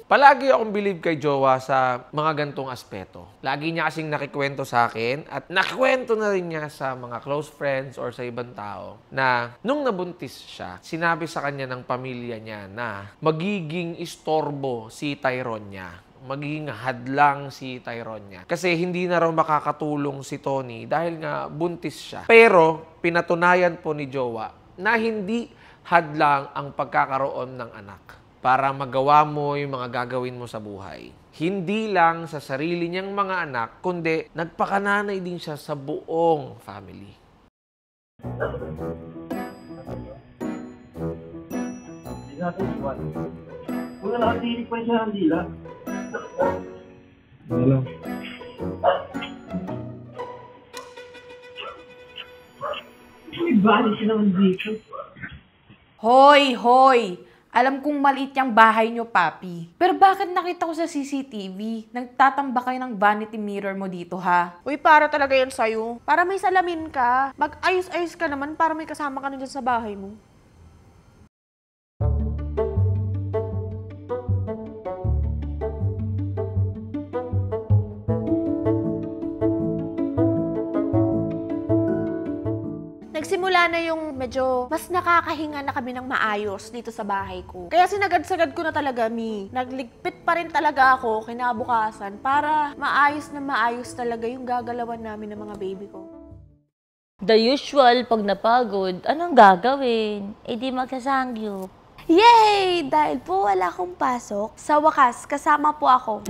Palagi akong believe kay Jowa sa mga gantong aspeto. Lagi niya kasing nakikwento sa akin at nakikwento na rin niya sa mga close friends or sa ibang tao na nung nabuntis siya, sinabi sa kanya ng pamilya niya na magiging istorbo si Tyrone niya. Magiging hadlang si Tyrone niya. Kasi hindi na raw makakatulong si Tony dahil nga buntis siya. Pero pinatunayan po ni Jowa na hindi hadlang ang pagkakaroon ng anak para magawa mo yung mga gagawin mo sa buhay. Hindi lang sa sarili niyang mga anak, kundi nagpakananay din siya sa buong family. Wala nakatinig pa siya ng dila. Wala. May balik naman dito. Hoy, hoy! Alam kong maliit yung bahay nyo, Papi. Pero bakit nakita ko sa CCTV? Nagtatamba kayo ng vanity mirror mo dito, ha? Uy, para talaga yan sa'yo. Para may salamin ka. Mag-ayos-ayos ka naman para may kasama ka na dyan sa bahay mo. Nagsimula na yung medyo mas nakakahinga na kami ng maayos dito sa bahay ko. Kaya sinagad-sagad ko na talaga, Mi. Nagligpit pa rin talaga ako kinabukasan para maayos na maayos talaga yung gagalawan namin ng mga baby ko. The usual, pag napagod, anong gagawin? Eh di magsasangyup. Yay! Dahil po wala akong pasok, sa wakas, kasama po ako.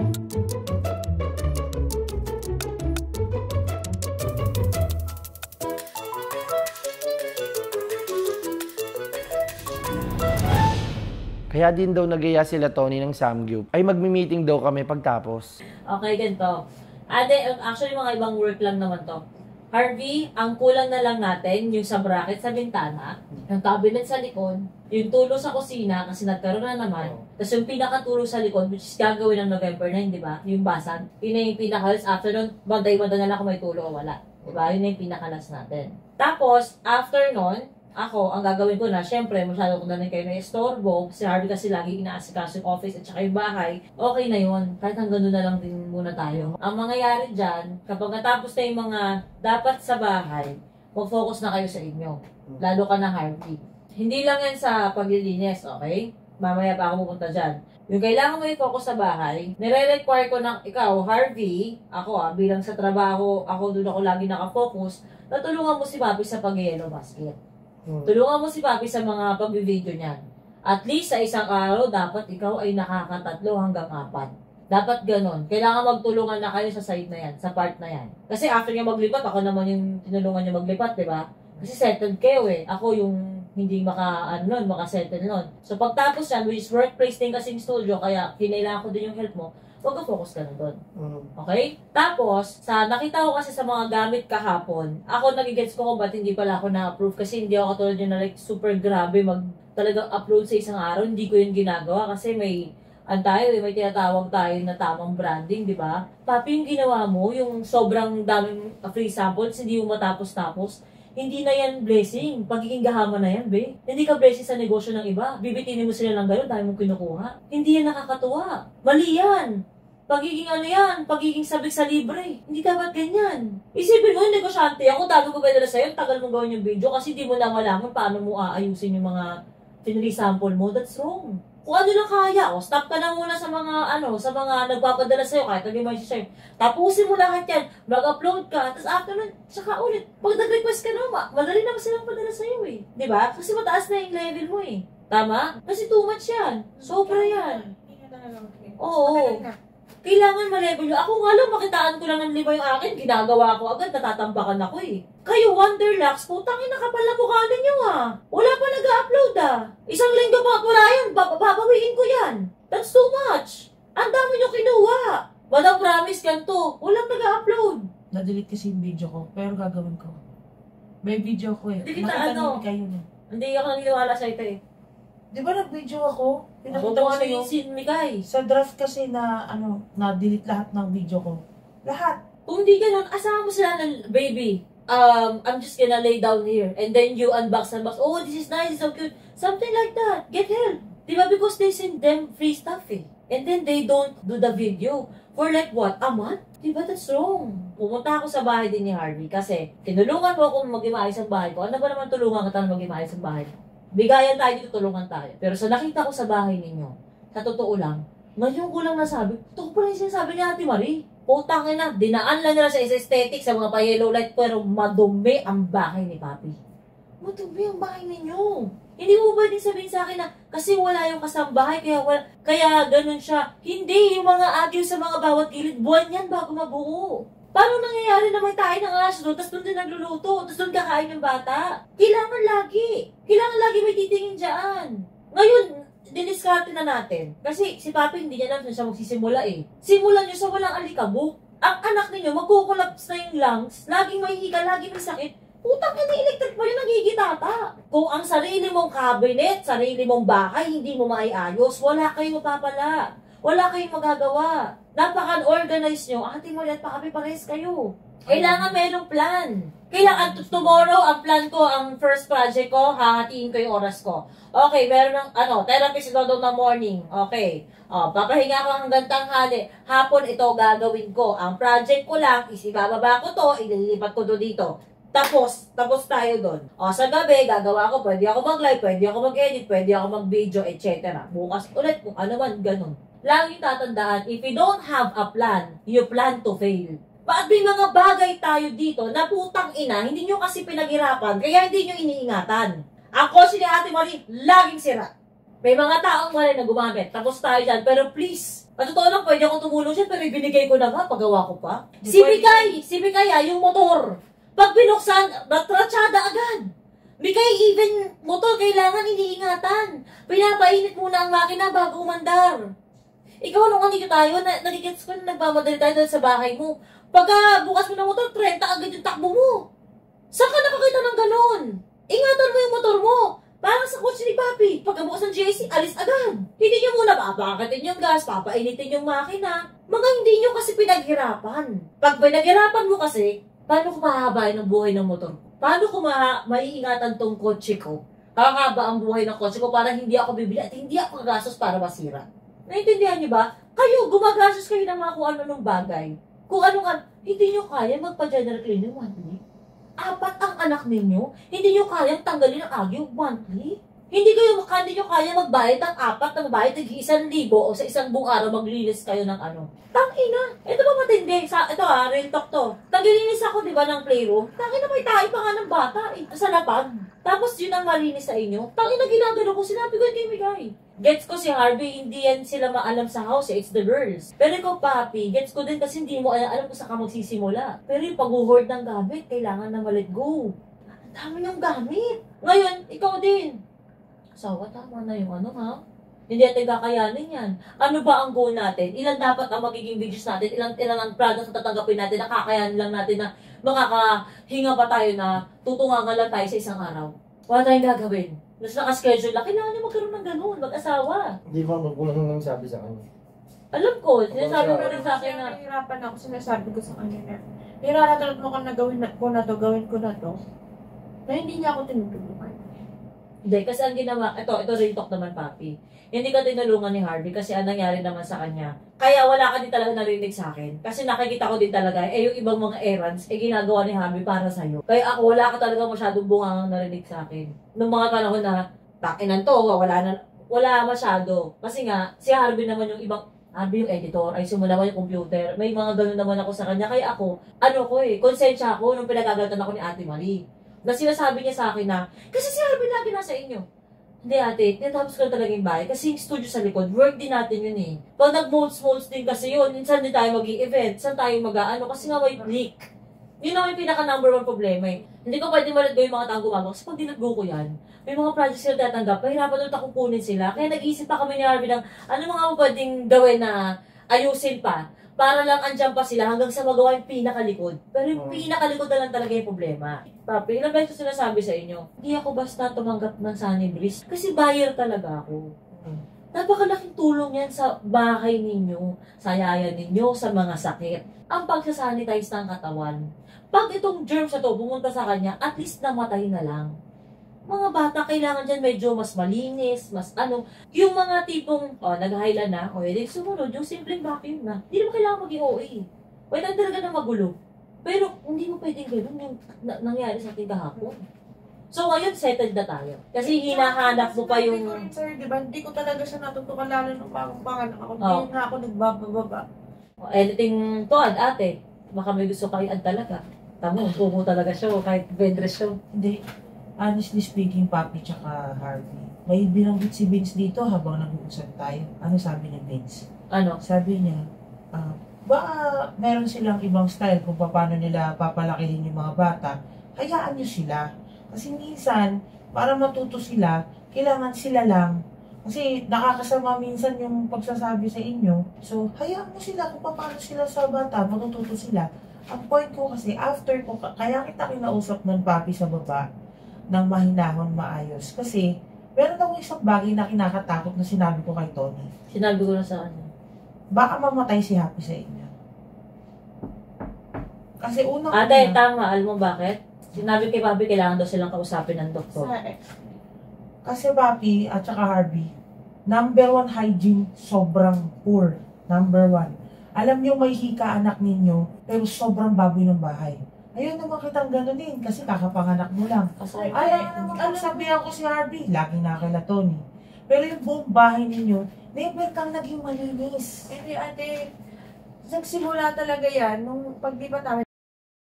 Kaya din daw nagaya sila Tony ng Samgyup. Ay magmi-meeting daw kami pagtapos. Okay, ganito. Ate, actually mga ibang work lang naman to. Harvey, ang kulang na lang natin yung sa bracket sa bintana, yung cabinet sa likod, yung tulo sa kusina kasi nagkaroon na naman, tapos yung pinakatulo sa likod, which is gagawin ng November 9, di ba? Yung basag. Yun na yung pinakalas. After nun, banday-banda na lang kung may tulo o wala. Di ba? Yun na yung pinakalas natin. Tapos, after nun, ako, ang gagawin ko na, syempre, masyado ko na rin kayo na istorbo. Si Harvey kasi lagi inaasikaso yung office at saka yung bahay. Okay na yun. Kahit hanggang doon na lang din muna tayo. Ang mangyayari dyan, kapag natapos na yung mga dapat sa bahay, mag-focus na kayo sa inyo. Lalo ka na Harvey. Hindi lang yan sa paglilinis, okay? Mamaya pa ako pupunta dyan. Yung kailangan mo i-focus sa bahay, nire-require ko ng ikaw, Harvey, ako bilang sa trabaho, ako doon ako lagi nakafocus, natulungan mo si Papi sa pag-yellow basket. Tulungan mo si Papi sa mga pag-video niyan. At least sa isang araw, dapat ikaw ay nakakatatlo hanggang 4. Dapat ganon. Kailangan magtulungan na kayo sa side na yan, sa part na yan. Kasi after niya maglipat, ako naman yung tinulungan niya maglipat, di ba? Kasi settled kayo eh. Ako yung hindi maka-settle nun. So pagtapos yan, which is workplace din kasing studio, kaya kinailangan ko din yung help mo, mag-focus ka na doon. Okay? Tapos, nakita ko kasi sa mga gamit kahapon, ako nagigets ko kung ba't hindi pala ako na-approve kasi hindi ako katulad yun na like super grabe talagang upload sa isang araw. Hindi ko yun ginagawa kasi may tinatawag tayo na tamang branding, di ba? Papi, yung ginawa mo, yung sobrang daming free samples, hindi yung matapos-tapos, hindi na yan blessing. Pagiging gahaman na yan, be. Hindi ka blessing sa negosyo ng iba. Bibitinin mo sila ng gano'n dahil mong kinukuha. Hindi yan nakakatuwa. Mali yan. Pagiging pagiging sabik sa libre. Hindi dapat ganyan. Isipin mo, yung negosyante, ako tago ko ba nila sa'yo, tagal mong gawin yung video kasi di mo lang malaman paano mo aayusin yung mga finally sample mo. That's wrong. Kung ano lang kaya, stop ka na muna sa mga nagpapadala sa'yo, kahit hindi mo i-share. Tapusin mo lahat yan, mag-upload ka, tapos after nun, saka ulit. Pag nag-request ka na, madali naman silang padala sa'yo eh. Diba? Kasi mataas na yung level mo eh. Tama? Kasi too much yan. Sobra yan. Oo. Kailangan ma-level yun. Ako nga lang, makitaan ko lang ng 5 yung akin, ginagawa ko agad, natatampakan ako eh. Kayo, Wonderlux, putangin na kapal na mukha ninyo ah. Wala pa nag-upload ah. Isang linggo pa wala yan, babawiin ko yan. That's too much. Ang dami nyo kinuha. Madam promise ganito, walang nag-upload. Na-delete kasi yung video ko, pero gagawin ko. May video ko eh. Hindi kita Hindi ako naniniwala sa ito eh. Di ba nag-video ako? Pinapunta ko sa'yo. Sa draft kasi na, na-delete lahat ng video ko. Lahat. Kung di ganun, asahan mo sila ng, baby, I'm just gonna lay down here. And then you unbox. Oh, this is nice, so cute. Something like that. Get help. Diba? Because they send them free stuff eh. And then they don't do the video. For like what? A month? Diba? That's wrong. Pumunta ako sa bahay din ni Harvey kasi tinulungan mo akong mag-imaayos ang bahay ko. Ano ba naman tulungan ka na mag-imaayos ang bahay ko? Bigayan tayo dito, tulungan tayo. Pero sa nakita ko sa bahay ninyo, sa totoo lang, ngayon ko lang nasabi, ito ko pala yung sinasabi ni Ate Marie. Putangin na, dinaan lang nila sa aesthetic, sa mga pa-yellow light, pero madumi ang bahay ni Papi. Madumi ang bahay ninyo. Hindi mo pwedeng sabihin sa akin na kasi wala yung kasambahay, kaya ganun siya. Hindi, yung mga agyo sa mga bawat gilid, buwan yan bago mabuo. Paano nangyayari na may tayo ng alas doon, tapos doon din nagluluto, tapos doon kakain ng bata? Kailangan lagi may titingin dyan. Ngayon, diniskarte na natin. Kasi si Papi hindi niya alam siya magsisimula eh. Simulan niyo sa walang alikabok. Ang anak ninyo, magkukulaps na yung lungs, laging may hika, laging may sakit. Putang ina, electric pa yun nagigitata. Kung ang sarili mong cabinet, sarili mong bahay, hindi mo maiayos, wala kayong mapapala. Wala kayong magagawa. Napaka-organize nyo. Ate Marie at Papi, pares kayo. Kailangan mayroong plan. Kailangan tomorrow, ang plan ko, ang first project ko, hahatiin ko yung oras ko. Okay, meron ng, therapy si Dodo na morning. Okay. Papahinga ko hanggang tanghali. Hapon, ito gagawin ko. Ang project ko lang, is ibababa ko to, ililipat ko to dito. Tapos tayo doon. Sa gabi, gagawa ko, pwede ako mag-live, pwede ako mag-edit, pwede ako mag-video, etc. Bukas ulit, kung ano man, ganun. Laging tatandaan, if you don't have a plan, you plan to fail. Bakit may mga bagay tayo dito na putang ina, hindi nyo kasi pinaghirapan, kaya hindi nyo iniingatan. Ang kotse ni Ate Marie, laging sira. May mga taong mali na gumamit, tapos tayo dyan, pero please, totoo lang, pwede akong tumulong dyan, pero ibinigay ko na nga, pagawa ko pa. Si Mikay, yung motor. Pag binuksan, natratsada agad. Mikay, even motor, kailangan iniingatan. Pinapainit muna ang makina bago umandar. Ikaw, nung andito tayo, nagigets ko na nagmamadali tayo dahil sa bahay mo. Pagka bukas mo ng motor, 30 agad yung takbo mo. Saan ka nakakita ng ganon? Ingatan mo yung motor mo. Parang sa kotse ni Papi. Pagkabukas ng JC, alis agad. Hindi nyo muna papakatin yung gas, papainitin yung makina. Mga hindi nyo kasi pinaghirapan. Pag pinaghirapan mo kasi, paano ko mahahabain ang buhay ng motor? Paano ko maiingatan tong kotse ko? Kakaba ang buhay ng kotse ko para hindi ako bibili at hindi ako gagastos para masira. Naintindihan niyo ba? Kayo, gumagastos kayo ng mga kung ano nung bagay. Kung ano nga, hindi nyo kaya magpa-general cleaning monthly. 4 ang anak ninyo, hindi nyo kaya tanggalin ang agyo monthly. Hindi nyo kaya magbayad ng 4 na magbayad ng 1,000 o sa isang buong araw maglinis kayo ng ano. Tangina! Ito ba matindi? Ito real talk to. Naglilinis ako, di ba, ng playroom. Tangina, may tayo pa nga ng bata sa lapag. Tapos yun ang malinis sa inyo. Tangina, ginagano ko. Sinabi ko kay Migay. Gets ko si Harvey, hindi yan sila maalam sa house, it's the girls. Pero ikaw, Papi, gets ko din kasi hindi mo alam kung saan ka magsisimula. Pero yung pag-hoard ng gamit, kailangan na ma-let go. Ang dami ng gamit. Ngayon, ikaw din. Sawa, tama na yung ha? Hindi natin kakayanin yan. Ano ba ang goal natin? Ilan dapat ang magiging videos natin? Ilan ang products na tatanggapin natin? Nakakayanin lang natin na makakahinga pa tayo na tutungangan lang tayo sa isang araw. Wala tayong gagawin. Mas naka-schedule lang. Kailangan niya magkaroon ng ganun. Mag-asawa. Hindi ba magkulang nang sabi sa kanya? Alam ko. Sinasabi mo rin sa akin na nahihirapan ako. Sinasabi ko sa kanya na niraratulad mo ka na gawin ko na to. Na hindi niya ako tinutulungan. Hindi, kasi ang ginawa, ito real talk naman, Papi. Hindi ka tinulungan ni Harvey kasi ang nangyari naman sa kanya. Kaya wala ka din talaga narinig sa akin. Kasi nakikita ko din talaga, yung ibang mga errands, ginagawa ni Harvey para sa'yo. Kaya ako, wala ka talaga masyadong bungang narinig sa akin. Noong mga panahon na, takinan to, wala masyado. Kasi nga, si Harvey naman yung ibang, Harvey yung editor, ay simula ko yung computer. May mga ganun naman ako sa kanya. Kaya ako, konsensya ako nung pinagagalitan ako ni Ate Marie. Na sinasabi niya sa akin na, kasi si Harvey lagi nasa inyo. Hindi ate, tinatapos ko talaga yung bahay. Kasi yung studio sa likod, work din natin yun eh. Pag nag-molds din kasi yun, minsan din tayo mag-i-event, saan tayo mag-ano, kasi nga may leak. Yun ang yung pinaka-number 1 problema eh. Hindi ko pwede malat yung mga taong gumagawa. Kasi pag dinag-go ko yan, may mga projects sila tatanggap, mahirapan doon ako kunin sila. Kaya nag-iisip pa kami ni Harvey ng, ano mga pwedeng gawin na ayusin pa. Para lang andyan pa sila hanggang sa magawa yung pinakalikod. Pero yung pinakalikod na lang talaga yung problema. Papi, ilang beses sinasabi sa inyo, hindi ako basta tumanggap ng Sunny Breeze kasi buyer talaga ako. Napakalaking tulong yan sa bahay ninyo, sa yaya ninyo, sa mga sakit. Ang pagsasanitize ng katawan. Pag itong germs na to pumunta sa kanya, at least namatay na lang. Mga bata, kailangan dyan medyo mas malinis, mas ano. Yung mga tipong, nag-highlight na, edi sumunod, yung simpleng vacuum na. Hindi naman kailangan maging OA. Pwede talaga na magulo. Pero hindi mo pwedeng gano'n yung nangyari sa ating kahapon. So ngayon, settled na tayo. Kasi hinahanap mo pa yung... Sir, di ba? Hindi ko talaga siya natutukan lalo nung bagong panganak ako. Hindi nga ako nagbababa. Anything to add, ate. Baka may gusto kayo add talaga. Tamo, tumo talaga siya kahit bedrest siya. Hindi. Honestly speaking, Papi tsaka Harvey, may binanggit si Vince dito habang nag-uusap tayo. Ano sabi ni Vince? Ano? Sabi niya, baka meron silang ibang style kung paano nila papalakihin yung mga bata. Hayaan niyo sila. Kasi minsan, para matuto sila, kailangan sila lang. Kasi nakakasama minsan yung pagsasabi sa inyo. So, hayaan mo sila kung paano sila sa bata, matututo sila. Ang point ko kasi, after ko, kaya kita kinausap ng Papi sa baba, ng mahinahon maayos. Kasi, meron akong isang bagay na kinakatakot na sinabi ko kay Tony. Sinabi ko na sa kanya. Baka mamatay si Happy sa inyo. Kasi unang... Ate, tama. Alam mo bakit? Sinabi kay Papi, kailangan daw silang kausapin ng doktor. Kasi Papi at saka Harvey, number 1 hygiene, sobrang poor. Number 1. Alam niyo may hika anak ninyo, pero sobrang baboy ng bahay. Ayun naman kitang gano'n din, kasi kakapanganak mo lang. Alam naman sabihan ko si Harvey, laging nakakala Tony. Pero yung buong bahay ninyo, never kang naging malinis. Hindi ate, nagsimula talaga yan nung paglipat namin.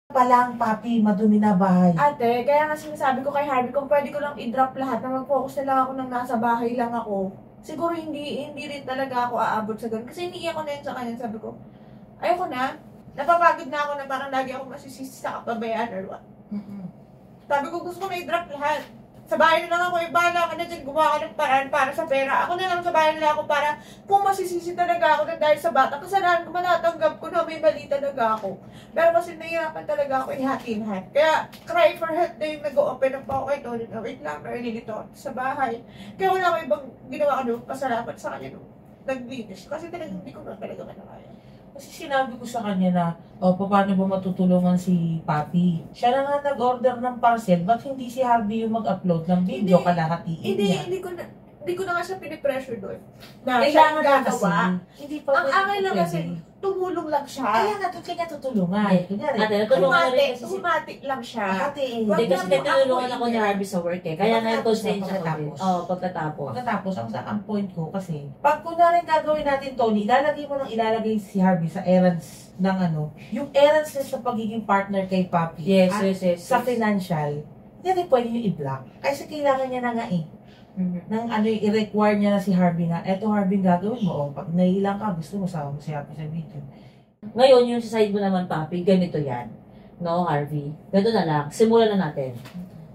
Palang, Papi, madumi na bahay. Ate, kaya nga sinasabi ko kay Harvey, kung pwede ko lang i-drop lahat na mag-focus na lang ako nang nasa bahay lang ako. Siguro hindi rin talaga ako aabot sa ganun. Kasi iniiyak ko na yun sa kanya. Sabi ko, ayoko na. Napapagod na ako na parang lagi ako masisisi sa kapabayaan or what. Sabi ko, gusto ko na i-drop lahat. Sa bahay na lang ako, ibala ka na dyan, gumawa ka ng paraan para sa pera. Ako na lang sa bahay na lang ako para kung masisisi talaga ako na dahil sa bata. Kasalanan ko, manatanggap ko na may mali talaga ako. Pero kasi nahihirapan talaga ako ihati-lahat. Kaya, cry for help na yung nag-open up ako kay Tony na wait lang, pero nilito ako sa bahay. Kaya wala ko ibang ginawa ko doon, pasalamat sa kanya nung naglinis. Kasi talagang hindi ko na talaga manakaya. Kasi sinabi ko sa kanya na, paano ba matutulungan si Papi? Siya na nga nag-order ng parcel, ba't hindi si Harvey yung mag-upload ng video kalahatiin niya? Hindi ko na nga siya pinipressure doon. Na kailangan siya na kasi. gagawa. Hindi pa ang akin lang kasi, tumulong lang siya. Kaya nga, doon kanya tutulungan. Ate, natulungan na rin kasi si... Automatic lang siya. Hindi kasi tinulungan ako ni Harvey sa work eh. Kaya nga yung konsensya ko din. Pagkatapos. Pagkatapos, ang point ko kasi, pag kunwari gagawin natin, Tony, ilalagay si Harvey sa errands ng yung errands niya sa pagiging partner kay Papi. Yes. Sa financial, hindi rin pwede yung i-block. Kasi kailangan niya na nga nang i-require niya na si Harvey na, eto Harvey gagawin mo, pag nailang ka, gusto mo sama mo si Harvey sa video. Ngayon, yung sa side mo naman, Papi, ganito yan. No, Harvey? Ganito na lang. Simulan na natin.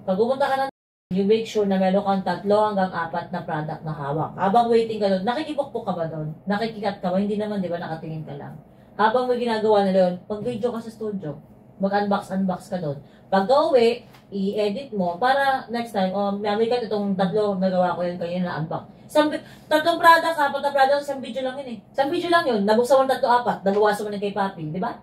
Pag pumunta ka na, you make sure na meron kang 3 hanggang 4 na product na hawak. Habang waiting ka doon, nakikipokpok ka ba doon? Nakikikat ka ba? Hindi naman, di ba, nakatingin ka lang. Habang may ginagawa na doon, pag-video ka sa studio, mag-unbox ka doon. Pag uwi, i-edit mo para next time, may ka itong 3 nagawa ko yun kayo na unbox. 3 products, 4 na products, isang video lang yun eh. Isang video lang yun, nabuksan mo 3, 4, dalawasan mo na kay Papi, di ba?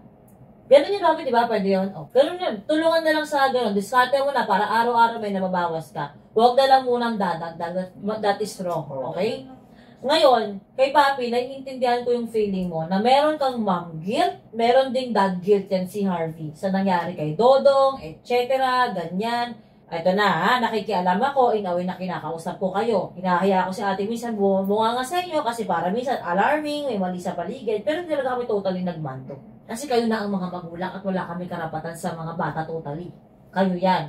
Ganun yun, Papi, di ba? Pwede yun. Ganun yun, tulungan na lang sa ganun, diskarte mo na para araw-araw may nababawas ka. Huwag na lang munang dadagdag, that is wrong, okay? Ngayon, kay Papi, naiintindihan ko yung feeling mo na meron kang mom guilt, meron ding dad guilt yan si Harvey sa nangyari kay Dodong, etc. Ganyan. Ito na, nakikialam ako, inawin na kinakausap ko kayo. Hinahaya ko si ate minsan, bunga nga sa inyo kasi para minsan alarming, may mali sa paligid. Pero hindi talaga kami totally nagmanto. Kasi kayo na ang mga magulang at wala kami karapatan sa mga bata totally. Kayo yan.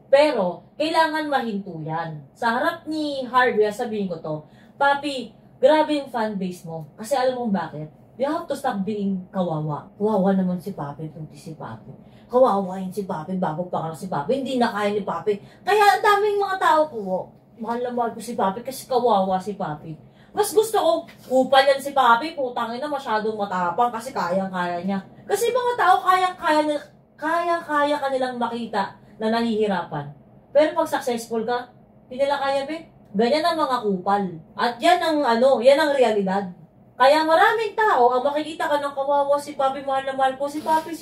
Pero, kailangan mahinto yan. Sa harap ni Harvey, sabihin ko to, Papi, grabe yung fanbase mo. Kasi alam mo bakit? You have to stop being kawawa. Kawawa naman si Papi, kundi si Papi. Kawawa yun si Papi, bago pa ka na si Papi. Hindi na kaya ni Papi. Kaya ang daming mga tao ko, mahal na mahal ko si Papi kasi kawawa si Papi. Mas gusto ko, kupal yan si Papi, putangin na masyadong matapang kasi kayang-kaya niya. Kasi mga tao kayang-kaya kanilang makita na nahihirapan. Pero pag successful ka, hindi nila kaya, be. Ganyan ang mga kupal. At yan ang realidad. Kaya maraming tao, ang makikita ka ng kawawa si Papi, mahal na mahal ko, si Papi.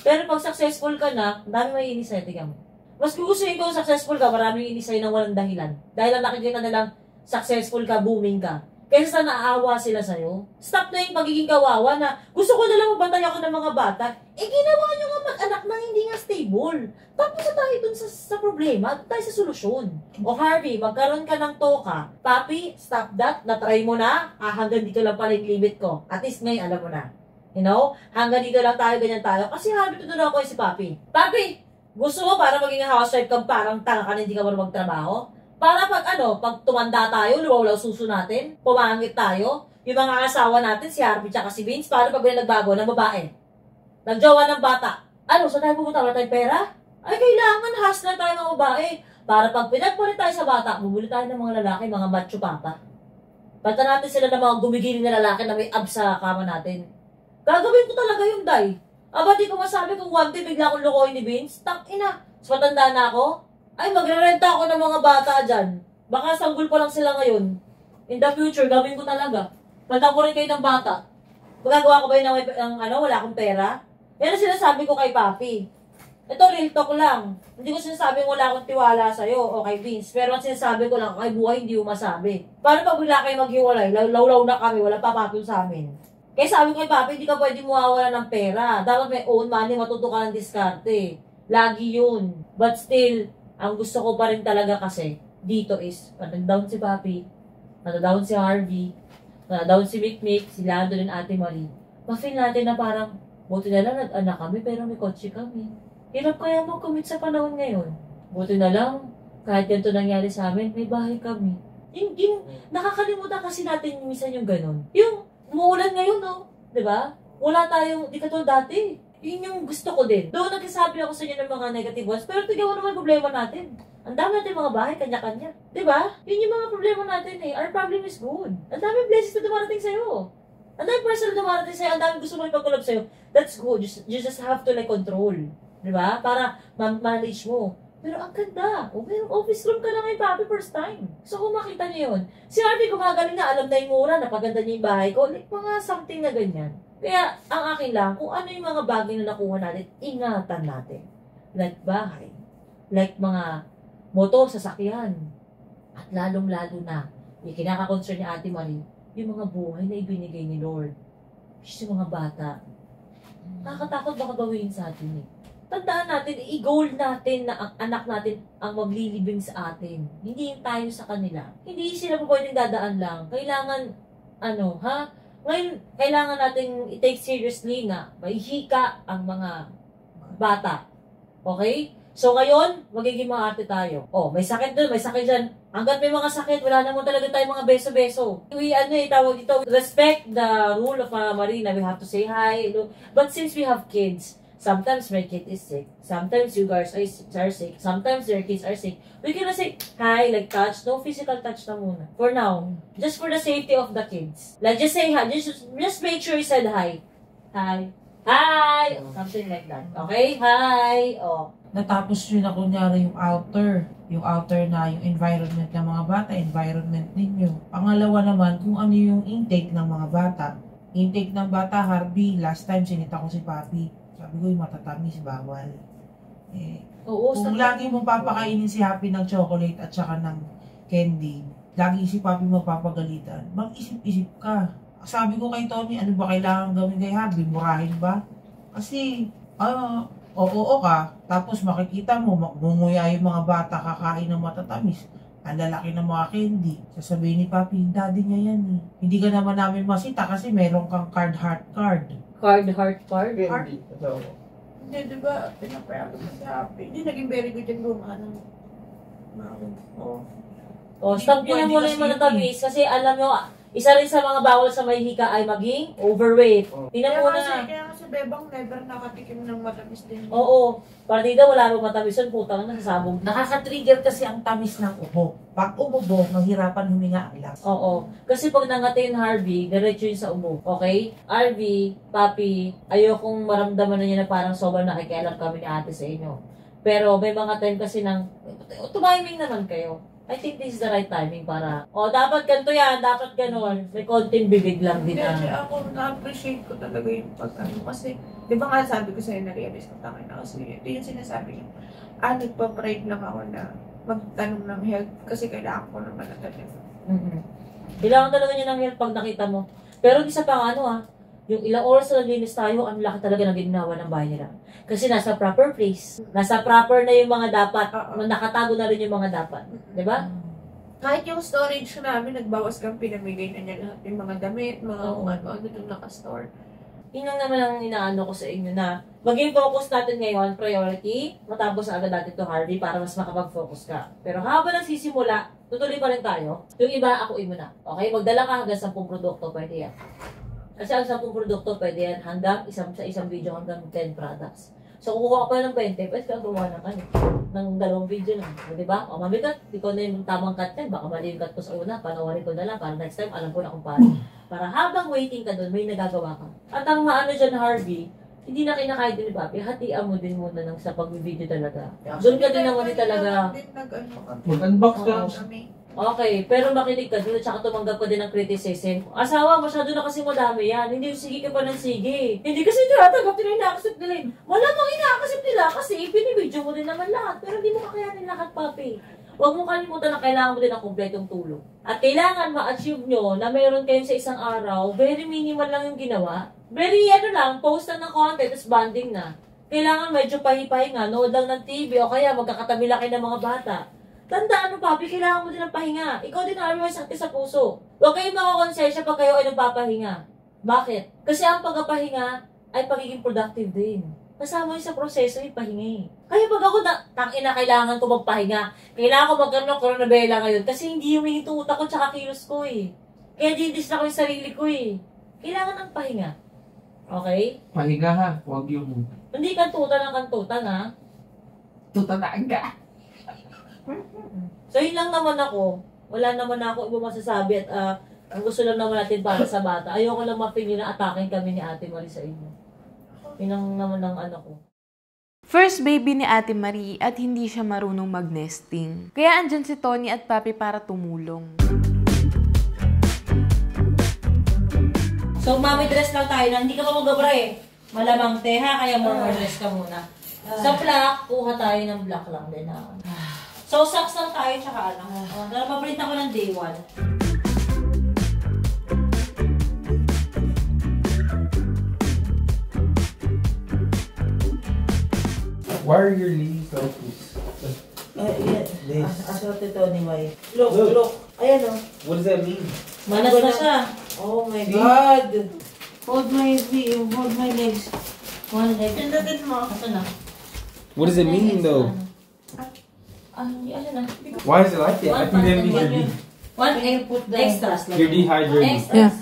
Pero pag successful ka na, dami may inis sa'yo, tignan mo. Mas gugustuhin ko successful ka, maraming inis sa'yo ng walang dahilan. Dahil lang nakikita nilang successful ka, booming ka. Kaysa sa naawa sila sa'yo. Stop na yung pagiging kawawa na gusto ko na lang mabantay ako ng mga bata. Ginawa nyo nga mag-anak na hindi nga stable. Tapos na tayo dun sa problema, tayo sa solusyon. O Harvey, magkaroon ka ng toka. Papi, stop that. Na-try mo na. Hanggang dito lang pala yung limit ko. At least ngayon, alam mo na. You know? Hanggang dito lang tayo, ganyan tayo. Kasi Harvey, tutulungan ko si Papi. Papi, gusto mo para maging housewife kang parang tanga ka na hindi ka marunong magtrabaho? Para pag tumanda tayo, luwaw suso natin, pumangit tayo, yung mga asawa natin, si Harvey tsaka si Vince, para pag nagbago ng babae, nagjowa ng bata, saan tayo pupunta? Wala tayong pera? Ay, kailangan hustler tayo ng babae. Para pag pinagpalit tayo sa bata, bumuli tayo ng mga lalaki, mga macho papa. Pata natin sila ng mga gumigiling na lalaki na may abs sa kama natin. Gagawin ko talaga yung day. Di ko masabi kung one day bigla akong lukoy ni Vince. Tangina, matanda na ako. Ay, magrerenta ako ng mga bata dyan. Baka sanggol pa lang sila ngayon. In the future, gawin ko talaga. Pagka ko rin kayo ng bata. Magagawa ko ba yun wala akong pera? Yan ang sinasabi ko kay Papi. Ito, real talk lang. Hindi ko sinasabing wala akong tiwala sa'yo o kay Vince. Pero ang sinasabi ko lang, kay buhay, hindi mo masabi. Paano pag bigla kayo maghiwalay? Lawlaw na kami, wala papapil sa amin. Kaya sabi ko kay Papi, hindi ka pwede mawawala ng pera. Dapat may own money, matuto ka ng diskarte. Lagi yun. But still, ang gusto ko pa rin talaga kasi, dito is, nag-down si Papi, nag-down si Harvey, nag-down si Mikmik, si Landon and Ate Marie. Ma-feel natin na parang, buti na lang nag-anak kami, pero may kotse kami. Hirap kaya mag-commit sa panahon ngayon. Buti na lang, kahit ganito nangyari sa amin, may bahay kami. Yung nakakalimutan kasi natin minsan yung ganun. Yung, umuulan ngayon, diba? Wala tayong, di katulad dati. Yun yung gusto ko din. Doon nagsasabi ako sa inyo ng mga negative ones, pero tignan mo naman problema natin. Ang dami natin mga bahay, kanya-kanya. Diba? Yun yung mga problema natin eh. Our problem is good. Ang dami blessings na dumarating sa'yo. Ang dami personal na dumarating sa'yo. Ang dami gusto mo ipag-collab sa'yo. That's good. You just have to control. Diba? Para manage mo. Pero ang ganda. May office room ka na ngayon, Papi, first time. So kung makita niyo yun. Si Harvey gumagaling na, alam na yung mura, napaganda niya yung bahay ko. Like mga something na ganyan. Kaya, ang akin lang, kung ano yung mga bagay na nakuha natin, ingatan natin. Like bahay. Like mga motor, sasakyan. At lalong-lalo na, yung kinaka-concern ni Ate Marie, yung mga buhay na ibinigay ni Lord. Just yung mga bata. Nakakatakot baka gawin sa atin eh. Tandaan natin, i-goal natin na ang anak natin ang maglilibing sa atin. Hindi yung tayo sa kanila. Hindi sila po pwedeng dadaan lang. Kailangan, Ngayon, kailangan natin i-take seriously na may hika ang mga bata. Okay? So ngayon, magiging mga arte tayo. May sakit doon, may sakit dyan. Hanggat may mga sakit, wala naman talaga tayo mga beso-beso. Tawag dito, respect the rule of Marina. We have to say hi. But since we have kids, sometimes my kid is sick. Sometimes you guys are sick. Sometimes their kids are sick. We cannot say, hi, like touch. No physical touch na muna. For now. Just for the safety of the kids. Like, just say hi. Just make sure you said hi. Hi. Hi! Something like that. Okay? Hi! Natapos yun na kunyari yung outer. Yung outer na yung environment ng mga bata, environment ninyo. Pangalawa naman, kung ano yung intake ng mga bata. Intake ng bata, Harvey, last time sinita ko si Papi. Sabi ko yung matatamis, bawal. Kung lagi mong papakainin si Happy ng chocolate at saka ng candy, lagi si Papi magpapagalitan, mag-isip-isip ka. Sabi ko kay Tony, ano ba kailangan gawin kay Happy? Murahin ba? Kasi, oo ka, tapos makikita mo, munguya yung mga bata kakain ng matatamis. Ang lalaki ng mga candy. Sasabihin ni Papi, daddy niya yan eh. Hindi ka naman namin masita kasi meron kang heart card. Heart card? Candy. Hindi, diba, pinapayagan mo sa Happy. Hindi, naging very good yung gumawa ng stop nyo na muna yung matatamis kasi alam nyo, isa rin sa mga bawal sa may hika ay maging overweight. Tingnan mo na. Kaya kasi Bebang never nakatikim ng matamis din. Oo. Partida, wala mo matamis yun. Putang na, nasasabog. Nakaka-trigger kasi ang tamis ng ubo. Pag umubo, mahirapan huminga ang lakas. Oo. Kasi pag nangati yung Harvey, diretso yun sa ubo. Okay? Harvey, Papi, ayokong maramdaman na niya na parang sobrang nakikialam kami ni ate sa inyo. Pero may mga time kasi tumaiming naman kayo. I think this is the right timing para, dapat ganito yan, dapat ganon. May konting bibig lang din Kasi ako, na-appreciate ko talaga yung kasi, di ba nga sabi ko sa'yo, na-realize ko tangin na kasi, ito yung sinasabi niya. Nagpa-pride lang ako na magtanong ng help kasi kailangan ko naman na talaga. Kailangan talaga niya ng help pag nakita mo. Pero isa pa yung ilang oras na naglinis tayo, ang laki talaga ng ginawa ng bahay nila. Kasi nasa proper place. Nasa proper na yung mga dapat. Nakatago na rin yung mga dapat. Diba? Kahit yung storage namin, nagbawas kang pinamigay na niya lahat yung mga damit, mga ano doon nakastore. Yun lang naman ang inaano ko sa inyo na maging focus natin ngayon, priority, matapos agad natin to Harvey para mas makapag-focus ka. Pero habang nagsisimula, tutuloy pa rin tayo. Yung iba, akuin mo na. Okay? Magdala ka hanggang 10 produkto, pwede yan. Kasi ang 10 produkto, pwede yan hanggang sa isang video hanggang 10 products. So, kung kukuha ka pa ng 20, pwede ka gumawa ng 2 video lang. O, diba? O, mamikat, ikaw na yung tamang cut yan. Baka mali yung cut ko sa una, panawarin ko na lang para next time, alam ko na kung paano. Para habang waiting ka doon, may nagagawa ka. At ang maano dyan, Harvey, hindi na kinakaya din ni Papi, hatian mo din muna sa pag-video talaga. Doon ka din naman talaga. Mag-unbox ka. Okay, pero makinig ka doon at saka tumanggap ka din ng criticism. Asawa, masyado na kasi madami yan. Hindi sige ka pa ng sige. Hindi kasi tinatanggap nila, inaakasip nila. Malamang inaakasip nila kasi ipinibidyo mo din naman lahat. Pero hindi mo kakayanin lahat, Papi. Huwag mo kalimutan na kailangan mo din ng kompletong tulong. At kailangan ma-achieve nyo na mayroon kayo sa isang araw, very minimal lang yung ginawa. Very lang, post lang ng content, tapos banding na. Kailangan medyo pahipahinga, nood lang ng TV o kaya magkakatabi lang kayo ng mga bata. Tandaan mo, Papi, kailangan mo din ng pahinga. Ikaw din ang may sakit sa puso. Huwag kayong makakonsensya pag kayo ay nagpapahinga. Bakit? Kasi ang pagpapahinga ay pagiging productive din. Kasama yun sa proseso yung pahinga eh. Kaya pag ako, tangina, kailangan ko magpahinga. Kailangan ko magkaroon ng coronabella ngayon kasi hindi humingi itong utak ko tsaka kilos ko eh. Kaya dindis na ko yung sarili ko eh. Kailangan ng pahinga. Okay? Pahinga ha, huwag yung... Hindi kantutan ng kantutan ha. Tutanaan ka. So yun lang naman ako. Wala naman ako ibang masasabi at ang gusto lang naman natin para sa bata. Ayoko lang ma-feel na atakin kami ni Ate Marie sa inyo. Yun lang naman ang ano ko. First baby ni Ate Marie at hindi siya marunong mag-nesting. Kaya andyan si Tony at Papi para tumulong. So mami dress lang tayo na hindi ka pa mag-abra eh. Malamang teha kaya more dress ka muna. Sa black, kuha tayo ng black lang din na. So, socks lang tayo, tsaka ano. Napaprint ako ng day 1. Why are your leaves like this? Yes. Assorted to ni May. Look. Ayan o. What does that mean? Manas na siya. Oh my God. Hold my legs. One leg. Pindatin mo. Ito na. What does it mean though? Why is it like that? I think that means you're extra. you're dehydrated. Yeah.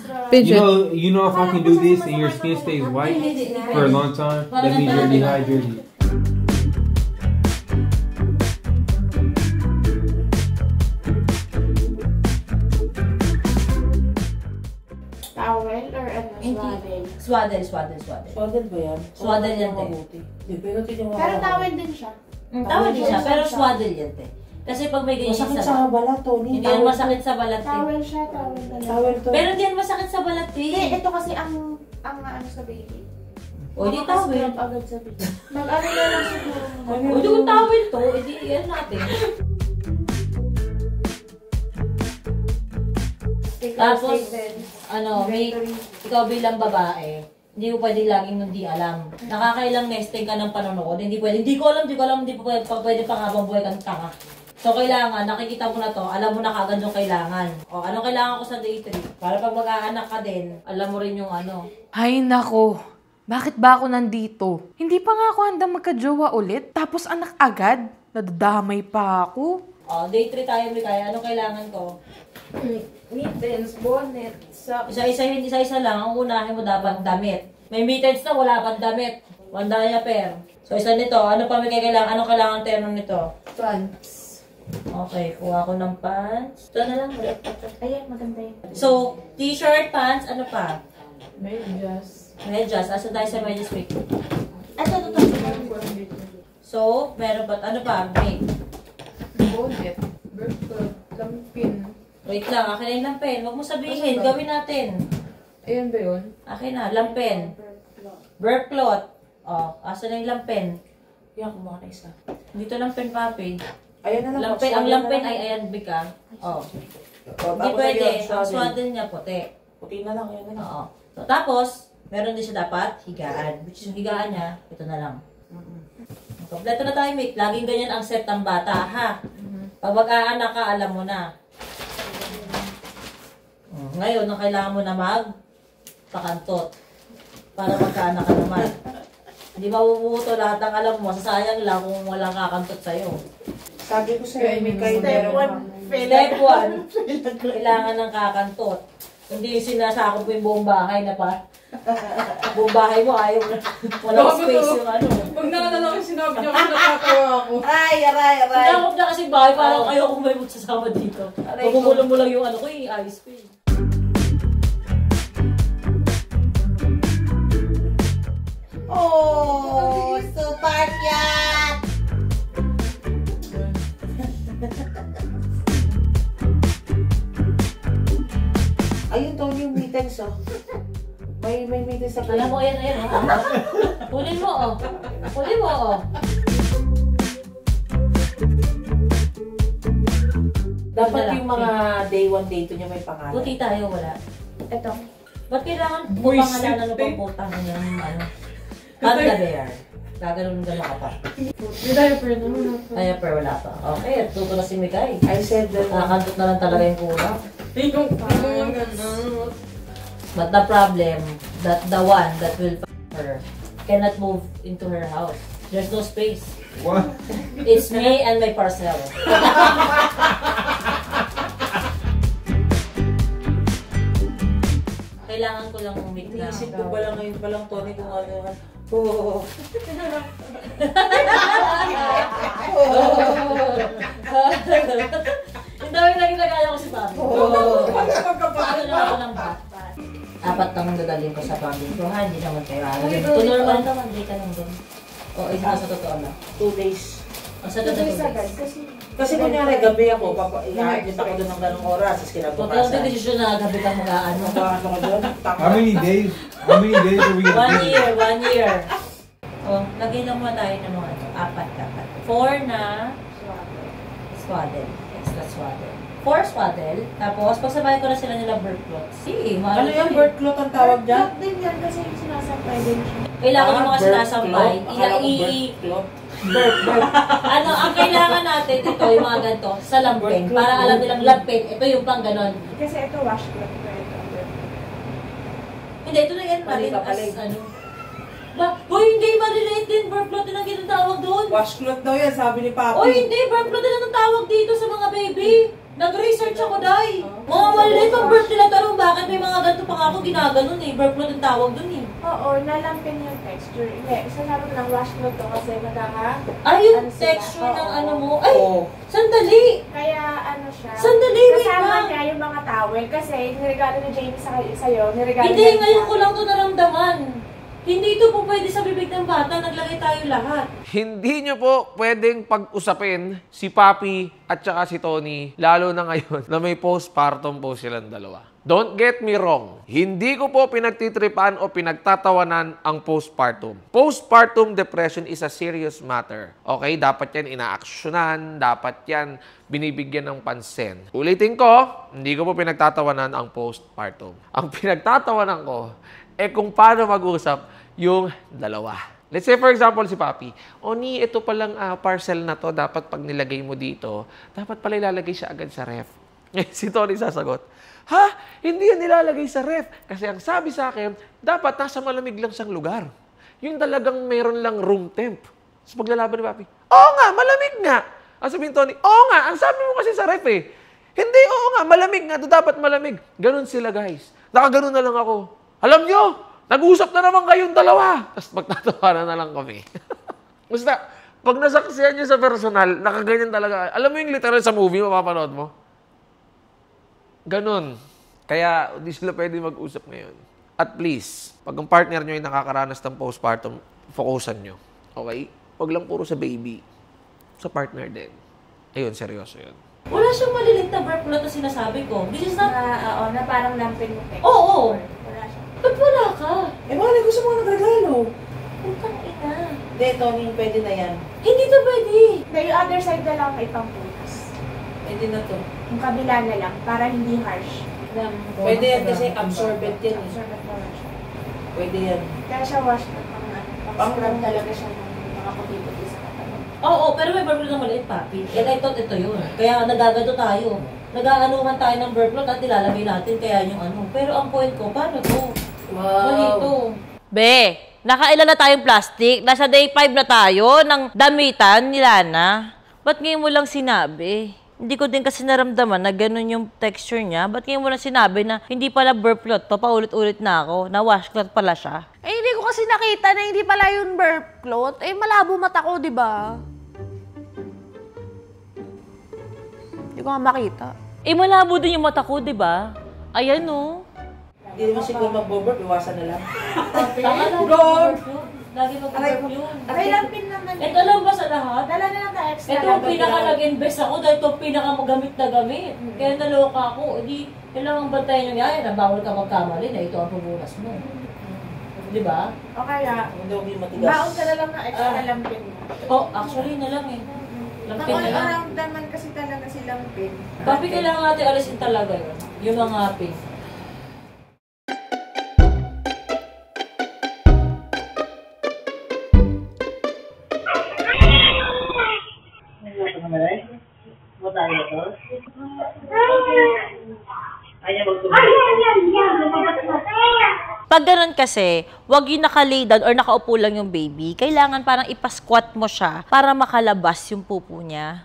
You know if I can do this and your skin stays white for a long time, that means you're dehydrated. Towel or ano? Swaddle. Swaddle ba yan? Swaddle yan, Pero towel din siya. Tawad din siya, pero swaddle yan, te. Kasi pag may ganyan masakit sa balat, Tony. Hindi yan masakit sa balat, te. Towel siya, towel talaga. Towel to. Pero hindi yan masakit sa balat, te. Hindi, ito kasi ang ano sa baby. O, di towel. Agad sa baby. Mag-ano na lang siguro. O, di kung towel to, edi yan natin. Tapos, ikaw bilang babae, hindi ko pwede laging hindi alam. Nakakailang nesting ka ng panonood. Hindi pwede. Hindi ko alam, hindi pwede pang habang buhay kang tanga. So, kailangan, nakikita mo na to, alam mo na kagad yung kailangan. O, anong kailangan ko sa day 3? Para pag mag-aanak ka din, alam mo rin yung ano. Ay nako, bakit ba ako nandito? Hindi pa nga ako handang magka-jowa ulit, tapos anak agad? Nadadamay pa ako. O, day 3 tayo, Mikaya. Anong kailangan ko? Mittens, bonnet, socks. Isa-isa lang. Ang unahin mo dapat damit. May mittens na, wala pang damit. Wandaya pair. So, isa nito. Ano pa may kailangan? Anong kailangan terno nito? Pants. Okay, kuha ko ng pants. Ito na lang. Ayan, maganda yun. So, t-shirt, pants, ano pa? Medyas. Asa tayo sa medyas week? Ito. So, meron pa. Ano pa? Make. Bonnet. Birthday. Wait lang, akin na yung lampen. Huwag mo sabihin, gawin natin. Ayan ba yun? Akin na, lampen. Burp cloth. Oh, asa na yung lampen? Yan, kumuha na isa. Dito lampen, papi. Ayan na lang. Lampen, ang lampen ay ayan, bika. Oh. Hindi pwede. Ang swaddle niya puti. Puti na lang, ayan na lang. Oo. So, tapos, meron din siya dapat higaan. Which is yung higaan niya, ito na lang. Kompleto na tayo, mate. Laging ganyan ang set ng bata, ha? Pag mag-aanak ka, alam mo na. Ngayon, ang kailangan mo na magpakantot. Para magkaanak ka naman. Hindi mabubuto lahat ng alam mo. Sasayang lang kung walang kakantot sa'yo. Sabi ko sa'yo, may kayo Step 1, kailangan ng kakantot. Hindi yung sinasakop mo yung buong bahay na pa. Buong bahay mo, ayaw na. Walang space yung ano. Pag naalala ko sinabi niya, nakatawa ako. Ay, aray. Sinakop na kasi bahay, parang ayaw kung may magsasama dito. Pagmumulong mo lang yung ano ko, yung ice cream. Oh, super cute! Ayun, Tony, yung mittens, oh. May mittens sa Alam mo, ayan. Pulin mo, oh. Pulin mo, oh. Dapat yung mga day 1, day 2 niya may pangalan. Puti tayo, wala. Ito. Ba't kailangan Boy, pangalanan ng pagputang niya ng ano? Panda bear. Gaganon ka pa. May diaper naman. Diaper wala pa. Okay, tuto na si Mikay. I said that. Nakakantot na lang talaga yung kulang. But the problem, that the one that will f*** her cannot move into her house. There's no space. What? It's me and my parcel. Kailangan ko lang umit na. Iniisip ko pa lang ngayon pa lang, Tony, kung ano yan. Oh. Yung dami na ginagaya ko si Papi. Ano na ako ng bat? Apat lang dadalhin ko sa pamilya ko, ha? Hindi naman kayo alam. Ito normal naman, day ka lang din. O, isa sa totoo na. 2 days. O, sa totoo 2 days. Kasi kunyari, gabi ako, ihaagit ako doon ng ganong oras, tapos Kung kinabukasan. kailang desisyon na gabi kang mag-aano. Ano ko doon? How many days? How many days are we gonna do? 1 year. O, lagay lang mo tayo ng mga ito. Apat dapat. 4 na swaddle. Extra swaddle. 4 swaddle. Tapos, pagsabay ko na sila nila bird cloth. Sige, Ano yung bird cloth ang tawag dyan? din yan kasi yung sinasampay din siya. Kailangan yung mga sinasampay. Bird. Ano, ang kailangan natin ito, yung mga ganito, sa lampen. Para alam nilang lampen, ito yung pang ganon. Kasi ito washcloth ko ito. Hindi, ito na yan natin as ano. Ba, hoy, hindi, maliliit din. Bird cloth din ang ginatawag doon. Washcloth daw yan, sabi ni Papi. Oy, hindi, bird cloth din ang tawag dito sa mga baby. Nag-research ako, Day. Mga maliliit pang birth nila, tanong bakit may mga ganito pa nga ako ginaganon eh. Bird cloth ang tawag doon eh. Oo, nalampin yung texture. Hindi, sasabi ko ng washcloth to kasi magkaka... Ay, yung texture ng ano mo. Ay, sandali. Kaya ano siya. Sandali, wait kasama lang. niya yung mga towel kasi niregalo ni Jamie sa'yo. Niregalo Hindi, niya ngayon sa- ko lang ito naramdaman. Hindi ito po pwede sa bibig ng bata. Naglagay tayo lahat. Hindi nyo po pwedeng pag-usapin si Papi at saka si Tony, lalo na ngayon na may postpartum po silang dalawa. Don't get me wrong. Hindi ko po pinagtitripan o pinagtatawanan ang postpartum. Postpartum depression is a serious matter. Okay? Dapat yan inaaksyonan. Dapat yan binibigyan ng pansin. Ulitin ko, hindi ko po pinagtatawanan ang postpartum. Ang pinagtatawanan ko, kung paano mag-usap yung dalawa. Let's say, for example, si Papi, Oni, ito palang parcel na to, dapat pag nilagay mo dito, dapat pala ilalagay siya agad sa ref. Si Tony sasagot, ha? Hindi yan nilalagay sa ref. Kasi ang sabi sa akin, dapat nasa malamig lang siyang lugar. Yung talagang meron lang room temp. So paglalaban ni Papi, oo nga, malamig nga. Ang sabi ni Tony, oo nga, ang sabi mo kasi sa ref eh. Hindi, oo nga, malamig nga, dapat malamig. Ganon sila, guys. Nakaganon na lang ako. Alam nyo, nag-usap na naman kayong dalawa. Tapos magtatawanan na lang kami. Basta, pag nasaksihan nyo sa personal, nakaganyan talaga. Alam mo yung literal sa movie, mapapanood mo? Ganon. Kaya, hindi sila pwede mag-usap ngayon. At please, pag ang partner nyo ay nakakaranas ng postpartum, focusan nyo. Okay? Huwag lang puro sa baby. Sa partner din. Ayun, seryoso yun. Wala siyang malilit na burp plot na sinasabi ko. This is not... Na parang lampin mo. Oo. Wala siya. Ba't wala ka? Bakit gusto mo nagregalo? Putang ina. Hindi, Tony, pwede na yan. Hindi to pwede. Yung other side na lang may pampunas. Pwede na to. Yung kabila na lang, para hindi harsh. Pwede yan kasi absorbent yan. Absorbent na lang siya. Pwede yan. Kaya siya wash na pang-scrub talaga siya ng mga puti-puti sa katawan. Oo, pero may burp plot na maliit, papi. And I thought ito yun. Kaya nagagado tayo. Nag-aanuhan tayo ng burp plot at ilalagay natin kaya yung ano. Pero ang point ko, paano to? Mali to. Be, nakailan na tayong plastic? Nasa day 5 na tayo ng damitan ni Lana. Ba't ngayon mo lang sinabi? Hindi ko din kasi naramdaman na ganun yung texture niya. Ba't ngayon mo lang sinabi na hindi pala burp plot to, paulit-ulit na ako, na washcloth pala siya? Hindi ko kasi nakita na hindi pala yung burp cloth. Malabo mata ko, di ba? Hindi ko nga makita. Malabo din yung mata ko, di ba? Ayan, oh. Hindi naman siguro mag-burp, iwasan na lang. Tama na, burp. Lagi mag-burp yun. Aray, lampin naman. Ito lang ba sa lahat? Dala na lang na extra. Ito ang pinaka-nag-invest ako dahil ito ang pinaka-magamit na gamit. Kaya naloka ako. Hindi, kailangan bantayan nyo yan. Nabawal ka magkamali na ito ang pubunas mo. Di ba? O kaya, baon ka na lang na extra lampin mo. Oh, actually na lang eh. Lampin na lang. Around naman kasi talaga si lampin. Papi, kailangan natin alisin talaga yun. Yung mga pink. Pag ganun kasi, wag yung naka-lay down or nakaupo lang yung baby. Kailangan parang ipasquat mo siya para makalabas yung pupo niya.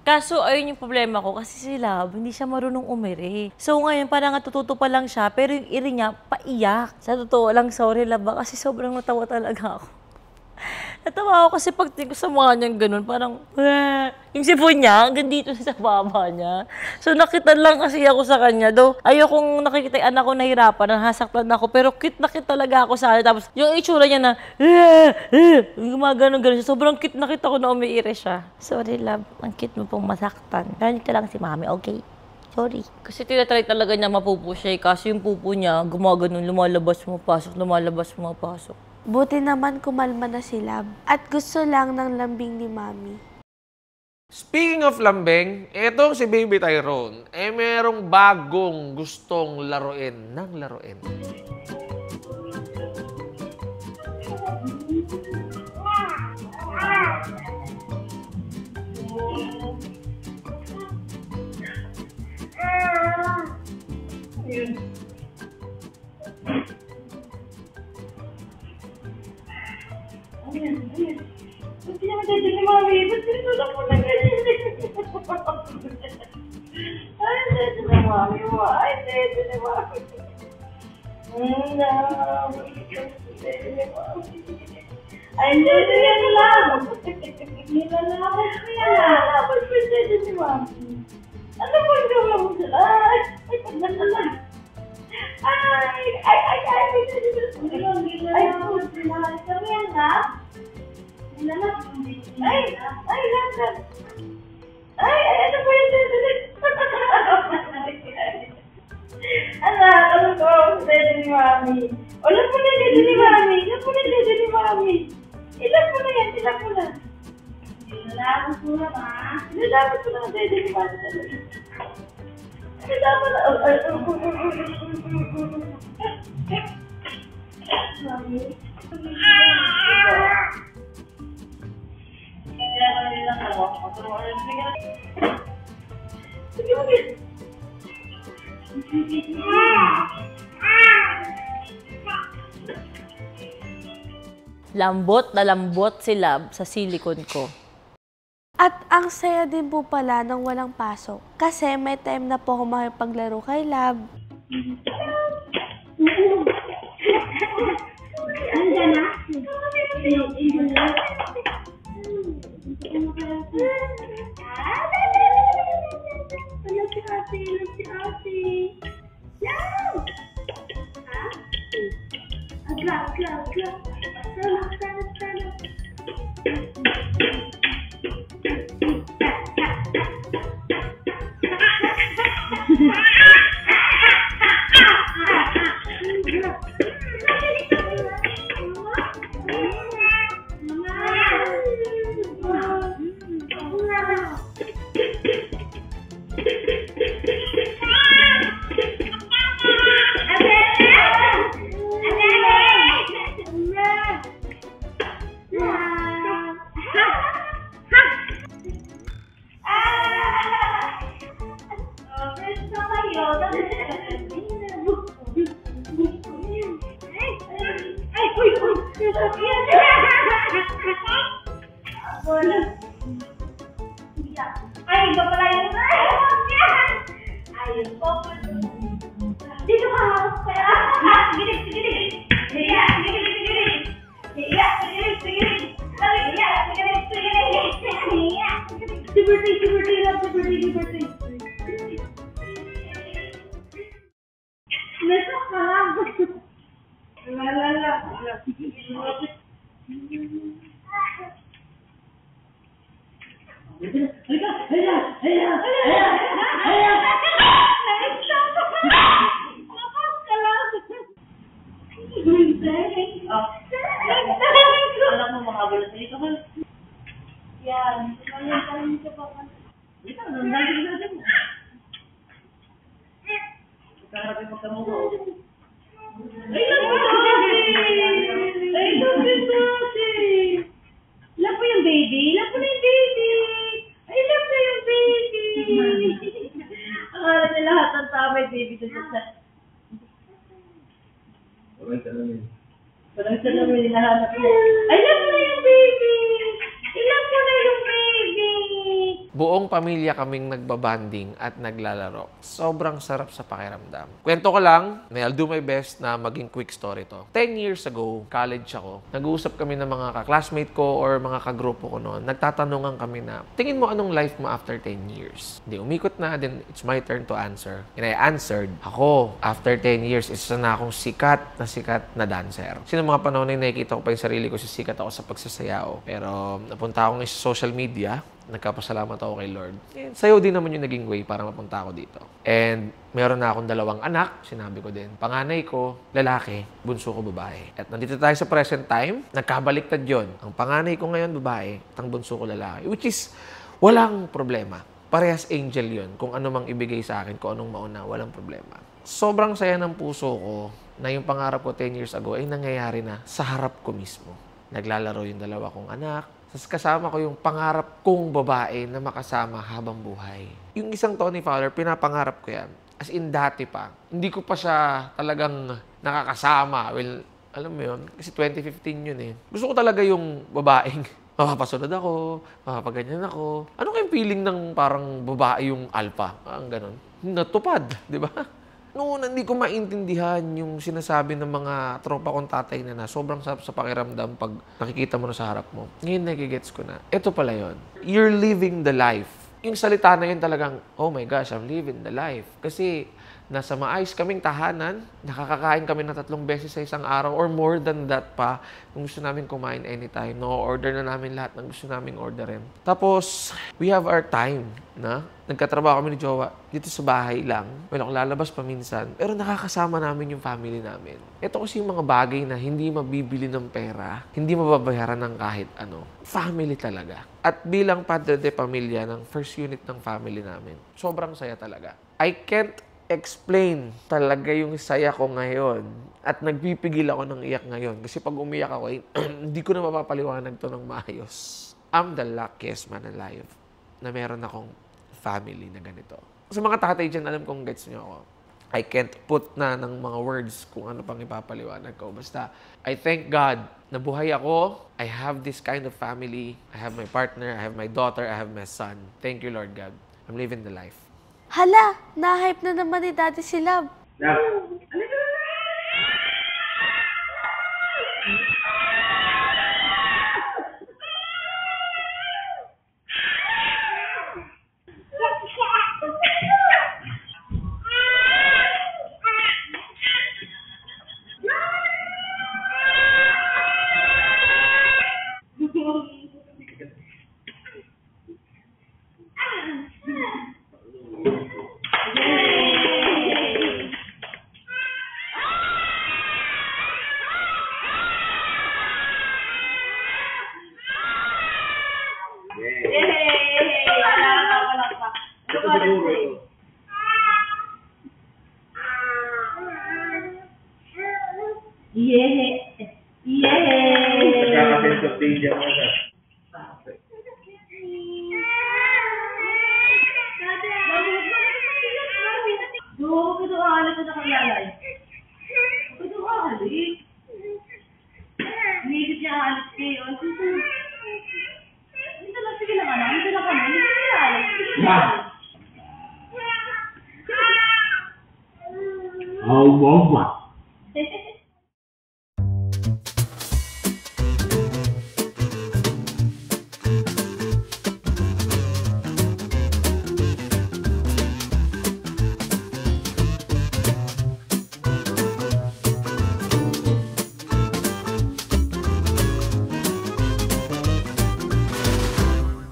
Kaso, ayun yung problema ko kasi si Love, hindi siya marunong umiri. So ngayon, parang natututo pa lang siya, pero yung iri niya, paiyak. Sa totoo lang, sorry Love, kasi sobrang natawa talaga ako. Natawa ako kasi pag tingin ko sa mga niyang ganun, parang, yung sipon niya, hanggang dito sa baba niya. So nakita lang kasi ako sa kanya. Though, ayokong nakikita yung anak ko nahirapan, nahasaktan ako, pero cute na cute talaga ako sa kanya. Tapos yung itsura niya na, gumagano-gano siya. Sobrang cute na cute ako na umiire siya. Sorry Love, ang cute mo pong masaktan. Ganito lang si Mami, okay? Sorry. Kasi tinatry talaga niya mapupo siya, kasi yung pupo niya, gumagano, lumalabas, pumapasok, lumalabas, pumapasok. Buti naman kumalma na si Lab at gusto lang ng lambing ni Mami. Speaking of lambing, etong si Baby Tyrone, merong bagong gustong laruin ng laruin. Ba't pinakadito ni Mami? Ba't pinatulak mo na ganyan? Ay, dito ni Mami mo. Ay, dito ni Mami. No. Dito ni Mami. Ay, dito yan lang. Nilalabas mo yan. Nilalabas mo dito ni Mami. Ano po yung gawin mo sila? Ay, pagdala. Ay, kami yan ha? Ano po yung dito? Ano ko? Dito ni Mami. Ulan po na dito ni Mami. Ilan po na dito ni Mami. Ilan po na yan? Ilan po na? Nilalabas mo na ba? Nilalabas mo na dito ni Mami. Nilalabas na. Mami. Lambot na lambot si Lab sa silicone ko. At ang saya din po pala ng walang pasok. Kasi may time na po ako makipaglaro kay Lab. Andiyan na? Ay, iba pala yun. Ayun po. Dito ka. Gilig, gilig. Hiya, gilig, gilig. Hiya, gilig, gilig. Hiya, gilig, gilig. Hiya. Si birthday lang, si birthday. Nasok ka lang. Lalala. Anak mo mga gulat dito ka. Yan. Dito pa. Dito, nandang natin mo. Kaharapin mo ka mo. Ay, love mo yung baby. Love mo na yung baby. I love na yung baby. Akala nila lahat ng tao may baby doon sa set. Walang salamin hinahanap mo. I love mo na yung baby. I love mo na yung baby. Buong pamilya kaming nagbabanding at naglalaro. Sobrang sarap sa pakiramdam. Kwento ko lang, I'll do my best na maging quick story to. 10 years ago, college ako. Nag-uusap kami ng mga ka-classmate ko or mga kagrupo ko noon. Nagtatanungan kami na, tingin mo anong life mo after 10 years? Hindi, umikot na, then it's my turn to answer. And I answered, ako, after 10 years, isa na akong sikat na dancer. Sino mga panahon na nakikita ko pa yung sarili ko, sikat ako sa pagsasayaw. Pero napunta ako sa social media, nagkapasalamat ako kay Lord. And sayo din naman yung naging way para mapunta ako dito. And meron na akong 2 anak, sinabi ko din. Panganay ko, lalaki, bunso ko babae. At nandito tayo sa present time, nagkabaliktad yon. Ang panganay ko ngayon babae, at ang bunso ko lalaki. Which is, walang problema. Parehas angel yon. Kung ano mang ibigay sa akin, kung anong mauna, walang problema. Sobrang saya ng puso ko na yung pangarap ko 10 years ago ay nangyayari na sa harap ko mismo. Naglalaro yung 2 kong anak. Tapos kasama ko yung pangarap kong babae na makasama habang buhay. Yung isang Tony Fowler, pinapangarap ko yan. As in, dati pa. Hindi ko pa siya talagang nakakasama. Well, alam mo yun, kasi 2015 yun eh. Gusto ko talaga yung babaeng mapapasunod ako, mapapaganyan ako. Ano kayong feeling ng parang babae yung alpha? Ang ganon. Natupad, di ba? Noon, hindi ko maintindihan yung sinasabi ng mga tropa kong tatay na sobrang sarap sa pakiramdam pag nakikita mo na sa harap mo. Ngayon, nagigets ko na. Ito pala yon. You're living the life. Yung salita na yun talagang, oh my gosh, I'm living the life. Kasi nasa maayos kaming tahanan, nakakakain kami na 3 beses sa isang araw or more than that pa. Kung gusto namin kumain anytime, no-order na namin lahat ng gusto naming orderin. Tapos, we have our time, na? Nagkatrabaho kami ni Jowa dito sa bahay lang. Well, ako lalabas pa minsan. Pero nakakasama namin yung family namin. Ito kasi yung mga bagay na hindi mabibili ng pera, hindi mababayaran ng kahit ano. Family talaga. At bilang padre de pamilya ng first unit ng family namin, sobrang saya talaga. I can't explain talaga yung saya ko ngayon at nagpipigil ako ng iyak ngayon. Kasi pag umiyak ako, hindi ko na mapapaliwanag to ng maayos. I'm the luckiest man alive na meron akong family na ganito. Sa mga tatay dyan, alam kong gets nyo ako. I can't put na ng mga words kung ano pang ipapaliwanag ko. Basta, I thank God na buhay ako. I have this kind of family. I have my partner, I have my daughter, I have my son. Thank you, Lord God. I'm living the life. Hala, na-hype na naman ni Daddy si Love. Nagkaka-sense mo na. Huwag ka alis na nakalalay. Huwag ka alis. Hindi niya alis kayo. Dito lang, sige lang anak. Dito lang kami. Dito lang alis. Oh, mama.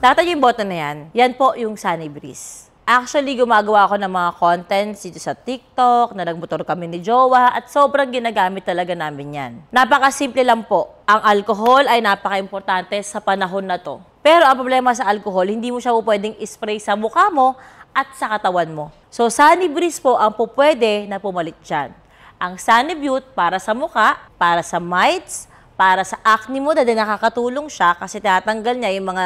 Nakita niyo yung button na yan? Yan po yung Sunny Breeze. Actually, gumagawa ako ng mga contents dito sa TikTok, na nagmotor kami ni Jowa, at sobrang ginagamit talaga namin yan. Napakasimple lang po. Ang alcohol ay napaka-importante sa panahon na to. Pero ang problema sa alcohol, hindi mo siya pwedeng spray sa mukha mo at sa katawan mo. So, Sunny Breeze po ang pupwede na pumalit dyan. Ang Sunny Beauty para sa mukha, para sa mites, para sa acne mo, dahil nakakatulong siya kasi tinatanggal niya yung mga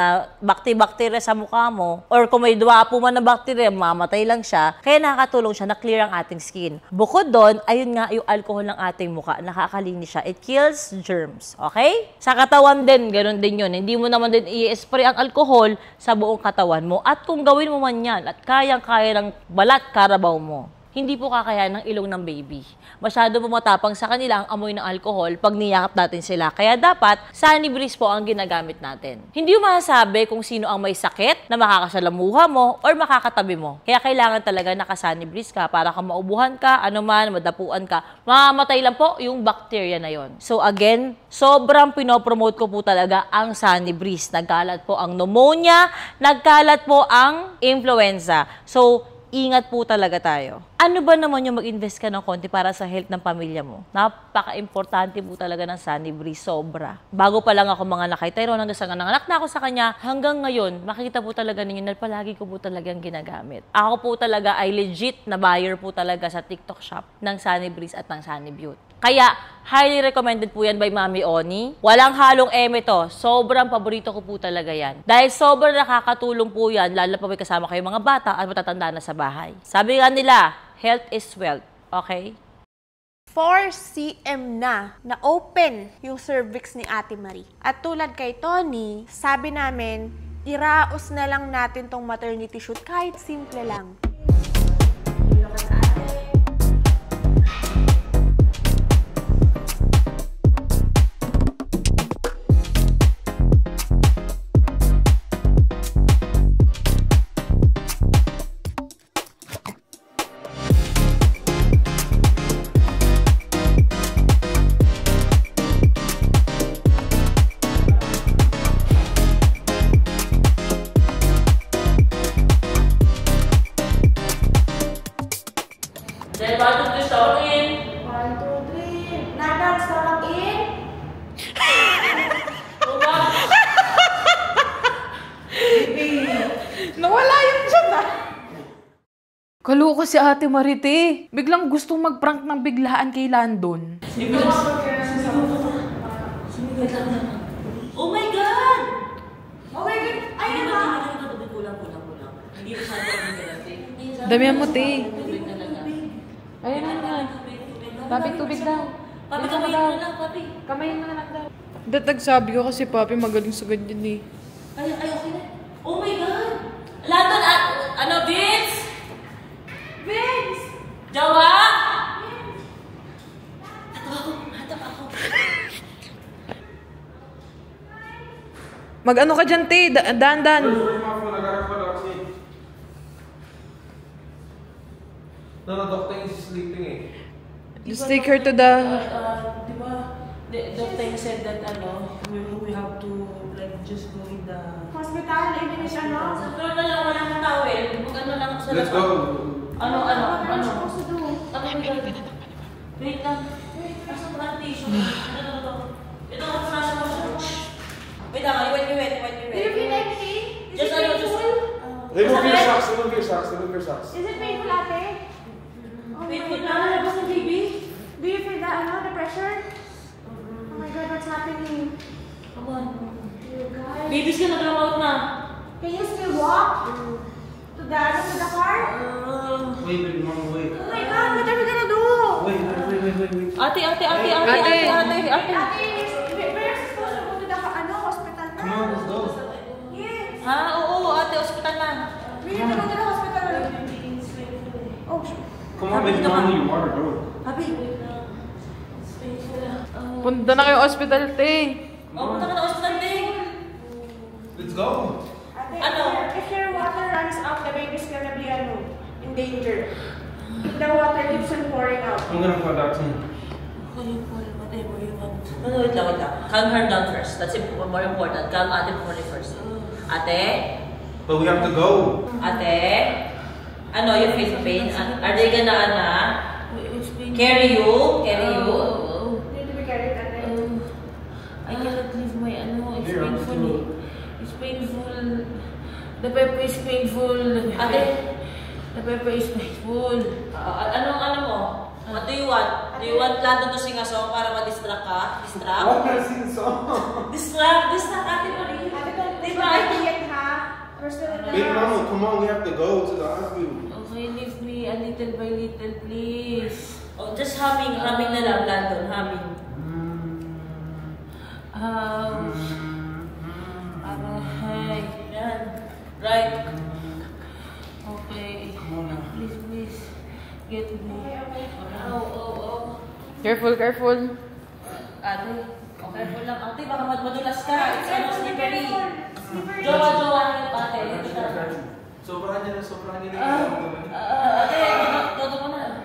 bacteria sa mukha mo. Or kung may duwapo man na bacteria, mamatay lang siya. Kaya nakakatulong siya na clear ang ating skin. Bukod doon, ayun nga yung alcohol ng ating mukha. Nakakalinis siya. It kills germs. Okay? Sa katawan din, ganun din yun. Hindi mo naman din i-spray ang alcohol sa buong katawan mo. At kung gawin mo man yan, at kayang-kaya ng balat karabaw mo, hindi po kakayahan ng ilong ng baby. Masyado po matapang sa kanila ang amoy ng alcohol pag niyakap natin sila. Kaya dapat, Sunny Breeze po ang ginagamit natin. Hindi mo masasabi kung sino ang may sakit na makakasalamuha mo or makakatabi mo. Kaya kailangan talaga naka-Sunny Breeze ka para kung maubuhan ka, anuman, madapuan ka, mamamatay lang po yung bacteria na yon. So again, sobrang pinopromote ko po talaga ang Sunny Breeze. Nagkalat po ang pneumonia, nagkalat po ang influenza. So, ingat po talaga tayo. Ano ba naman yung mag-invest ka ng konti para sa health ng pamilya mo? Napaka-importante po talaga ng Sunny Breeze, sobra. Bago pa lang ako mga nakay Tyrone, hanggang sa nanganak na ako sa kanya, hanggang ngayon, makikita po talaga ninyo na palagi ko po talagang ginagamit. Ako po talaga ay legit na buyer po talaga sa TikTok shop ng Sunny Breeze at ng Sunny Beauty. Kaya, highly recommended po yan by Mami Oni. Walang halong eme to. Sobrang paborito ko po talaga yan. Dahil sobrang nakakatulong po yan, lalo pa may kasama kayo mga bata at matatanda na sa bahay. Sabi nga nila, health is wealth. Okay? 4 cm na open yung cervix ni Ate Marie. At tulad kay Tony, sabi namin, iraos na lang natin tong maternity shoot kahit simple lang. Then, 1, 2, 3, stomach in. 1, 2, 3. Nadan, stomach in. Nawala yung chat ah. Kaloko si Ate Marite. Biglang gustong mag-prank ng biglaan kay Landon. Oh my God! Oh my God! Ayun na! Kulang. Hindi ko sabi ang galating. Damihan mo, te. Ayun na. Papi, tubig daw. Papi, kamayin mo na lang, papi. Kamayin mo na lang daw. Datag sabi ko kasi papi magaling sa ganyan eh. Ay, okay na. Oh my God! Landon, ano, Vince? Vince! Jawa? Hatap ako. Mag-ano ka dyan, te? Dan. No, doctor is sleeping eh. Just take her to the... Diba, the doctor said that, we have to, like, just go in the... Hospital, even is ano? Sa floor na lang, wala nang towel. Mag-ano lang sa Let's go. Ano? What are you supposed to do? Wait lang. Asa ba ang tissue? Ito ako sa nasa mo siya. Wait lang, wait. Do you feel anything? Is it painful? Remove your socks. Is it painful, ate? Wait, nalabas ng baby? Do you feel the pressure? God, what's happening? Come on. You guys. Babies ka nag-long out na. Can you still walk? To the car? Wait, Mom, wait. Oh my God, what are we gonna do? Wait. Ate. Where's supposed to go to the hospital na? Come on, let's go. Yes. Oo, ate, hospital na. We need to go to the hospital. Oh, Come on, baby, Mom, you water, bro. Habi. Punta na kayo hospital, te. Punta ka na hospital, te. Let's go. If your water runs out, the baby's gonna be in danger. The water keeps on pouring out. I'm gonna call that too. Whatever you want. Wait lang. Calm her down first. That's more important. Calm ate first. Ate? But we have to go. Ate? You feel pain? Are they gonna, carry you? Need to be carried, ate. I cannot leave my it's painful. It's painful. The pepper is painful. Ate? The pepper is painful. Ano mo? What do you want? Do you want Landon to sing a song para ma-distract ka? Distract? Why can I sing a song? Distract, Ate Marie. Diba? We're still in the Big house. Mama, come on, we have to go to the hospital. Okay, leave me a little by little, please. Just humming na lang, Landon, humming. Aray. Yan. Right. Okay. Please. Get me. Oh. Careful. Ate, careful lang. Ate, baka madulas ka. It's slippery. Jowa na yung ate. Sobrahan niya na. Ate, todo mo na.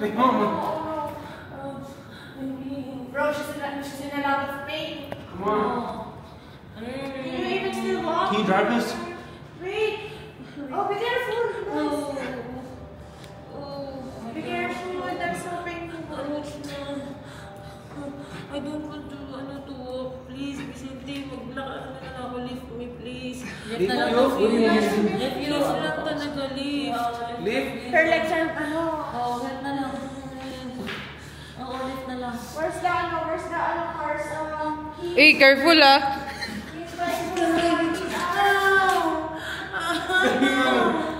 Big Mama. Bro, she's in a lot of pain. Come on. Can you even still walk? Can you drive us? Wait. Oh, be careful. Be careful. That's so painful. I don't want to walk. Please, Vicente, maglakad na ako. Lift me, please. Lift na lang to. Please lang talaga, lift. Lift? Her legs are, Lift na lang. Lift na lang. Where's the car's, Eh, careful ah.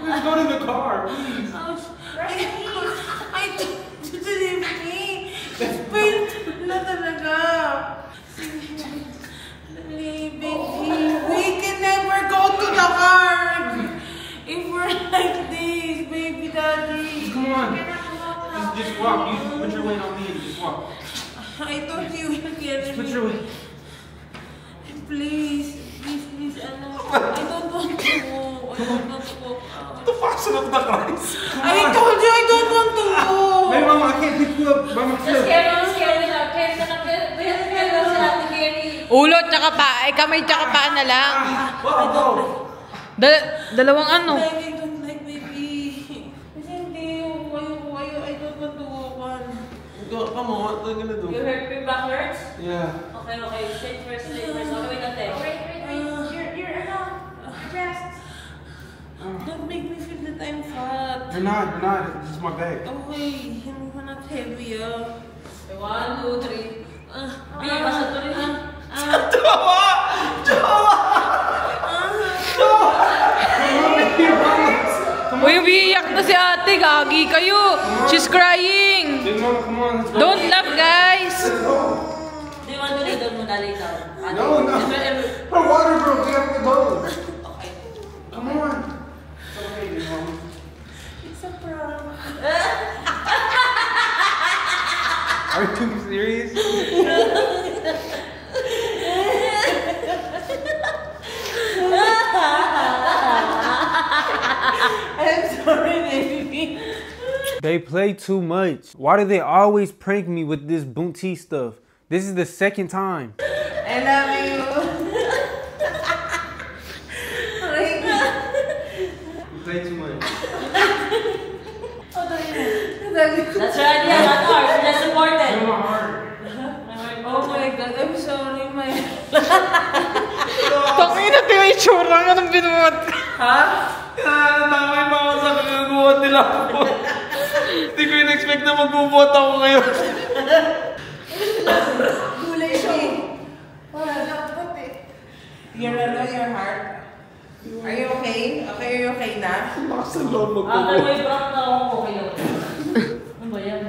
Let's go to the car, please. I told you to leave me. It's painful na talaga. Baby, we can never go to the car if we're like this, baby daddy. Come on. Just walk. You put your weight on me and just walk. I thought you were kidding Put me. your weight. Please, I don't want to walk. I don't want to walk out. The Passion of the Christ. I told you I don't want to walk. Hey, Mama, I can't pick you up by myself. Just carry na lang. Carry na si Ate Carrie. Ulo, tsaka pa. Ay, kamay, tsaka paa na lang. Dalawang ano. I don't like baby. Hindi, ayaw, I don't want to walk. Come on, what are you gonna do? Your back hurts? Yeah. Okay. Straight first. Okay, wait natin. Wait. You're dressed. Don't make me feel that I'm fat. You're not. This is my bag. Okay, I'm not heavy, 1, 2, 3. Basta to rin. Uy, umiiyak na si ate. Gagi kayo. She's crying. Big Mama, come on. Let's go. Don't laugh, guys. Do you want to lay down muna later? No. Her water broke. We have to go. Okay. Come on. It's okay, Big Mama. It's a prank. Are you serious? I'm sorry, baby. They play too much. Why do they always prank me with this Boonty stuff? This is the second time. I love you. You play too much. That's right, yeah, not hard. We're just supported. Oh my God, I'm sorry, my... Tangina, ito yung itsura nga ng binuhat ka. Ha? Natamay pa ako sa kagaguhan nila ako. Hindi ko in-expect na magbubuhat ako ngayon. Gulay siya. Lambot eh. Your heart? Are you okay? Okay, are you okay na? After may prank na ako, okay lang. Ano ba yan?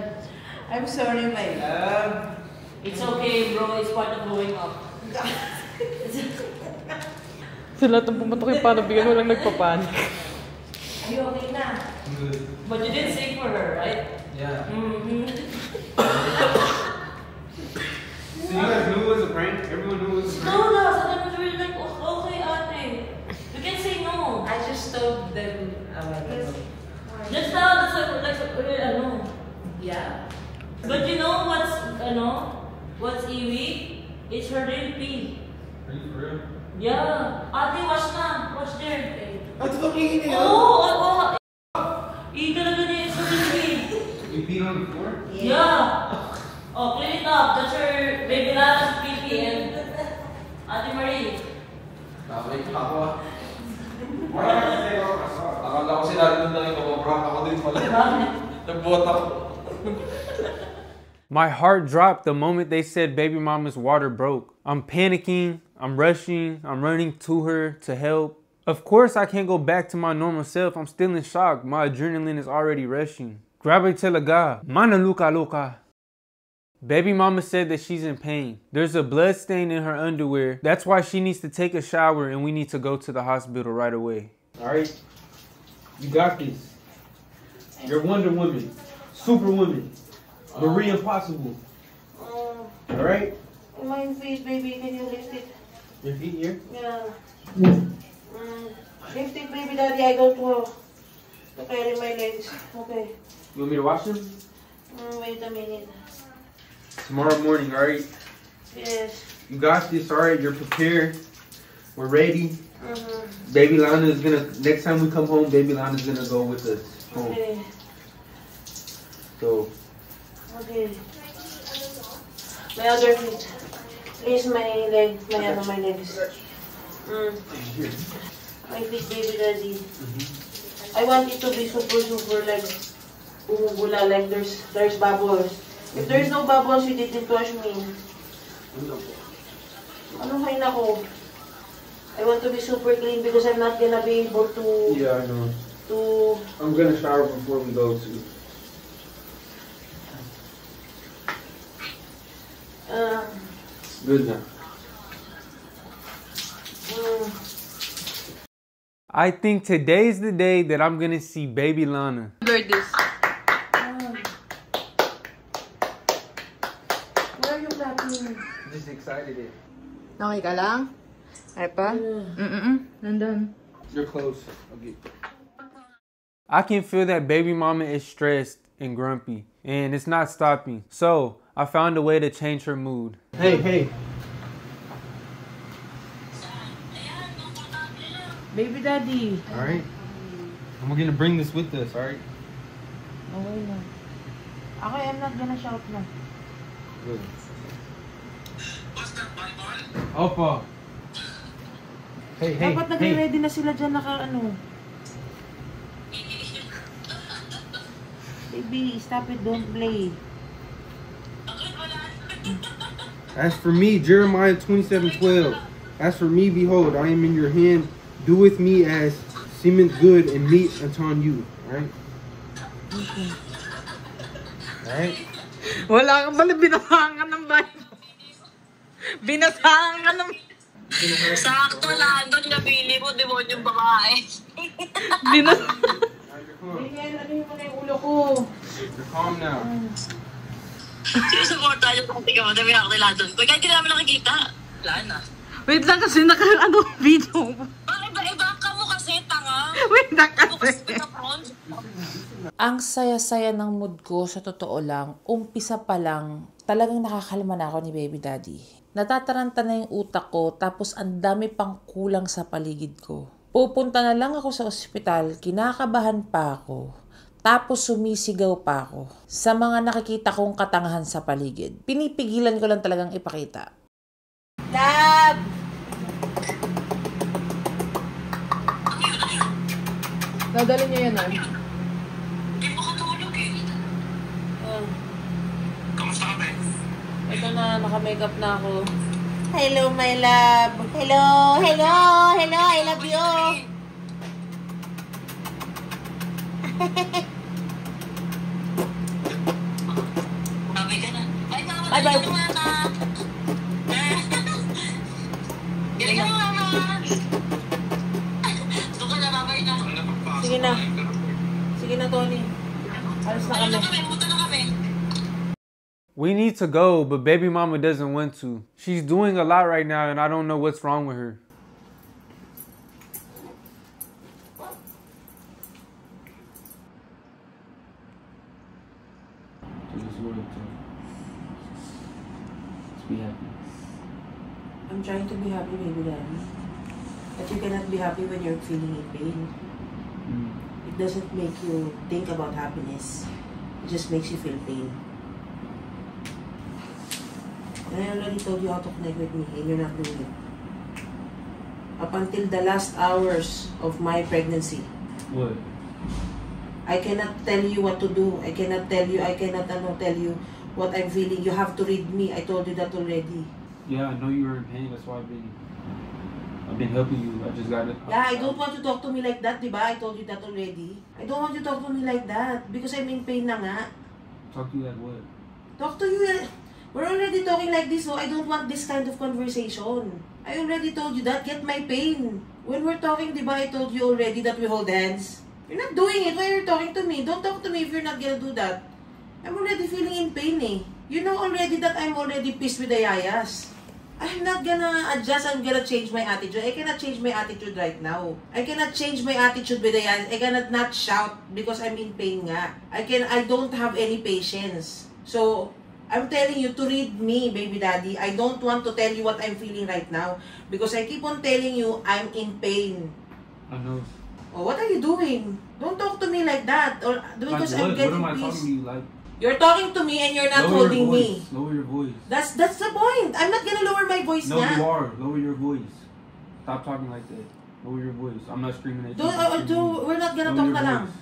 I'm sorry, my love. It's okay, bro. It's part of growing up. Sa lahat ng pumatok yung panabigan, walang nagpapanik. Are you okay na? Good. But you did sing for her, right? Yeah. Mm-hmm. So you guys knew it was a prank? Everyone knew it was a prank? No, sometimes we're like, okay, ate. You can say no. I just told them a while ago. Just now, that's ano. Yeah. But you know what's iwi? It's her real pee. Are you for real? Yeah. Ate, wash na. Wash there. Ate, pakihin niya. Oo, talaga niya, it's her real pee. You peed on the floor? Yeah. Oh, clean it up. That's her baby Lana's pee and Ate Marie. Nakalik ako. Wala ka kasi ako. Akala ko sila doon lang yung kapaprank ako din pala. Nagbuhat ako. My heart dropped the moment they said baby mama's water broke. I'm panicking, I'm rushing, I'm running to her to help. Of course I can't go back to my normal self. I'm still in shock. My adrenaline is already rushing. Grabe talaga. Mana luka. Baby mama said that she's in pain. There's a blood stain in her underwear. That's why she needs to take a shower and we need to go to the hospital right away. Alright? You got this. You're Wonder Woman. Superwoman. Marie Impossible. Alright? My feet, baby, can you lift it? Your feet here? Yeah. Lift it, baby, daddy. I don't want to carry my legs. Okay. You want me to wash them? Wait a minute. Tomorrow morning, alright? Yes. You got this, alright? You're prepared. We're ready. Baby Lana is gonna, next time we come home, Baby Lana's gonna go with us home. Okay. So. Okay. My other feet. Please, my leg. My legs. My feet, baby daddy. I want it to be super like bumubula, like there's bubbles. If there's no bubbles, you didn't wash me. Ano kayo na ko? I want to be super clean because I'm not gonna be able to... Yeah, I know. I'm gonna shower before we go to... Good now. I think today's the day that I'm gonna see baby Lana. Birthdays. Why are you clapping? Just excited. Okay ka lang? Ay pa? Nandun. You're close. Okay. I can feel that baby mama is stressed and grumpy, and it's not stopping. So I found a way to change her mood. Hey. Baby daddy. Alright. And we're gonna bring this with us, alright? Okay na. Okay, I'm not gonna shout na. Good. Opa. Hey. Dapat nagre-ready na sila dyan Baby, stop it, don't play. As for me, Jeremiah 27:12. As for me, behold, I am in your hand. Do with me as seemeth good and meet unto you. Alright? Alright? Wala kang pala, binasahan ka ng Bible. Binasahan ka ng... Sakto lang, doon nabili mo, demonyong babae. You're calm now. Sinusuporta yung kung tingin mo, dami ako nila doon. Kaya hindi namin nakikita. Wala na. Wait lang kasi video. Iba ka mo kasi, tanga. Wait lang kasi. Ang saya-saya ng mood ko, sa totoo lang, umpisa pa lang, talagang nakakalma na ako ni baby daddy. Natataranta na yung utak ko, tapos ang dami pang kulang sa paligid ko. Pupunta na lang ako sa ospital, kinakabahan pa ako. Tapos sumisigaw pa ako sa mga nakikita kong katangahan sa paligid. Pinipigilan ko lang talagang ipakita. Love! Nadali niya yan, Hindi mo katulog eh. Kamusta ka, Ben? Ito na, naka-makeup na ako. Hello, my love. Hello, hello, hello. I love you. Bye-bye. Sige na. Sige na, Tony. Alis na kami. We need to go, but baby mama doesn't want to. She's doing a lot right now, and I don't know what's wrong with her. Just worry, Tony. Just be happy. I'm trying to be happy, baby daddy. But you cannot be happy when you're feeling in pain. It doesn't make you think about happiness. It just makes you feel pain. And I already told you how to connect with me, and you're not doing it. Up until the last hours of my pregnancy. What? I cannot tell you what to do. I cannot tell you what I'm feeling. You have to read me. I told you that already. Yeah, I know you were in pain. That's why I've been helping you. I just got it. Yeah, I don't want you to talk to me like that, diba? I told you that already. I don't want you to talk to me like that because I'm in pain na nga. Talk to you like what? Talk to you. We're already talking like this, so I don't want this kind of conversation. I already told you that. Get my pain. When we're talking, diba, I told you already that we hold hands. You're not doing it. Why are you talking to me? Don't talk to me if you're not gonna do that. I'm already feeling in pain, eh. You know already that I'm already pissed with the yayas. I'm not gonna adjust. I'm gonna change my attitude. I cannot change my attitude right now. I cannot change my attitude with the yayas. I cannot not shout because I'm in pain nga. I don't have any patience. So, I'm telling you to read me, baby daddy. I don't want to tell you what I'm feeling right now because I keep on telling you I'm in pain. I know. Oh, what are you doing? Don't talk to me like that. Or because like I'm getting what am I peace. talking to you like? You're talking to me and you're not holding me. Lower your voice. That's the point. I'm not gonna lower my voice No, nga. you are. Lower your voice. Stop talking like that. Lower your voice. I'm not screaming at you. We're not gonna talk Lower na your lang. voice.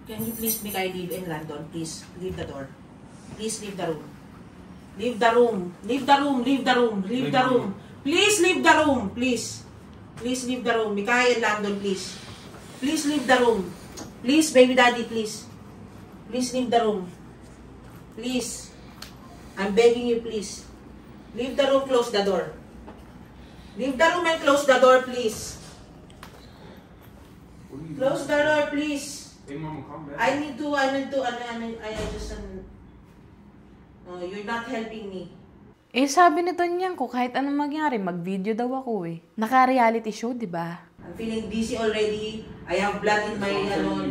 Can you please make I leave in London? Please, leave the door. Please leave the room. Leave the room. Leave the room. Leave the room. Leave the room. Please leave the room. Please. Please leave the room. Mikay in London, please. Please leave the room. Please, baby daddy, please. Please leave the room. Please. I'm begging you, please. Leave the room, close the door. Leave the room and close the door, please. Close the door, please. Hey, Mama, calm down. You're not helping me. Eh, sabi nito niyan ko, kahit anong mangyari, mag-video daw ako eh. Naka-reality show, di ba? I'm feeling dizzy already. I have blood in my,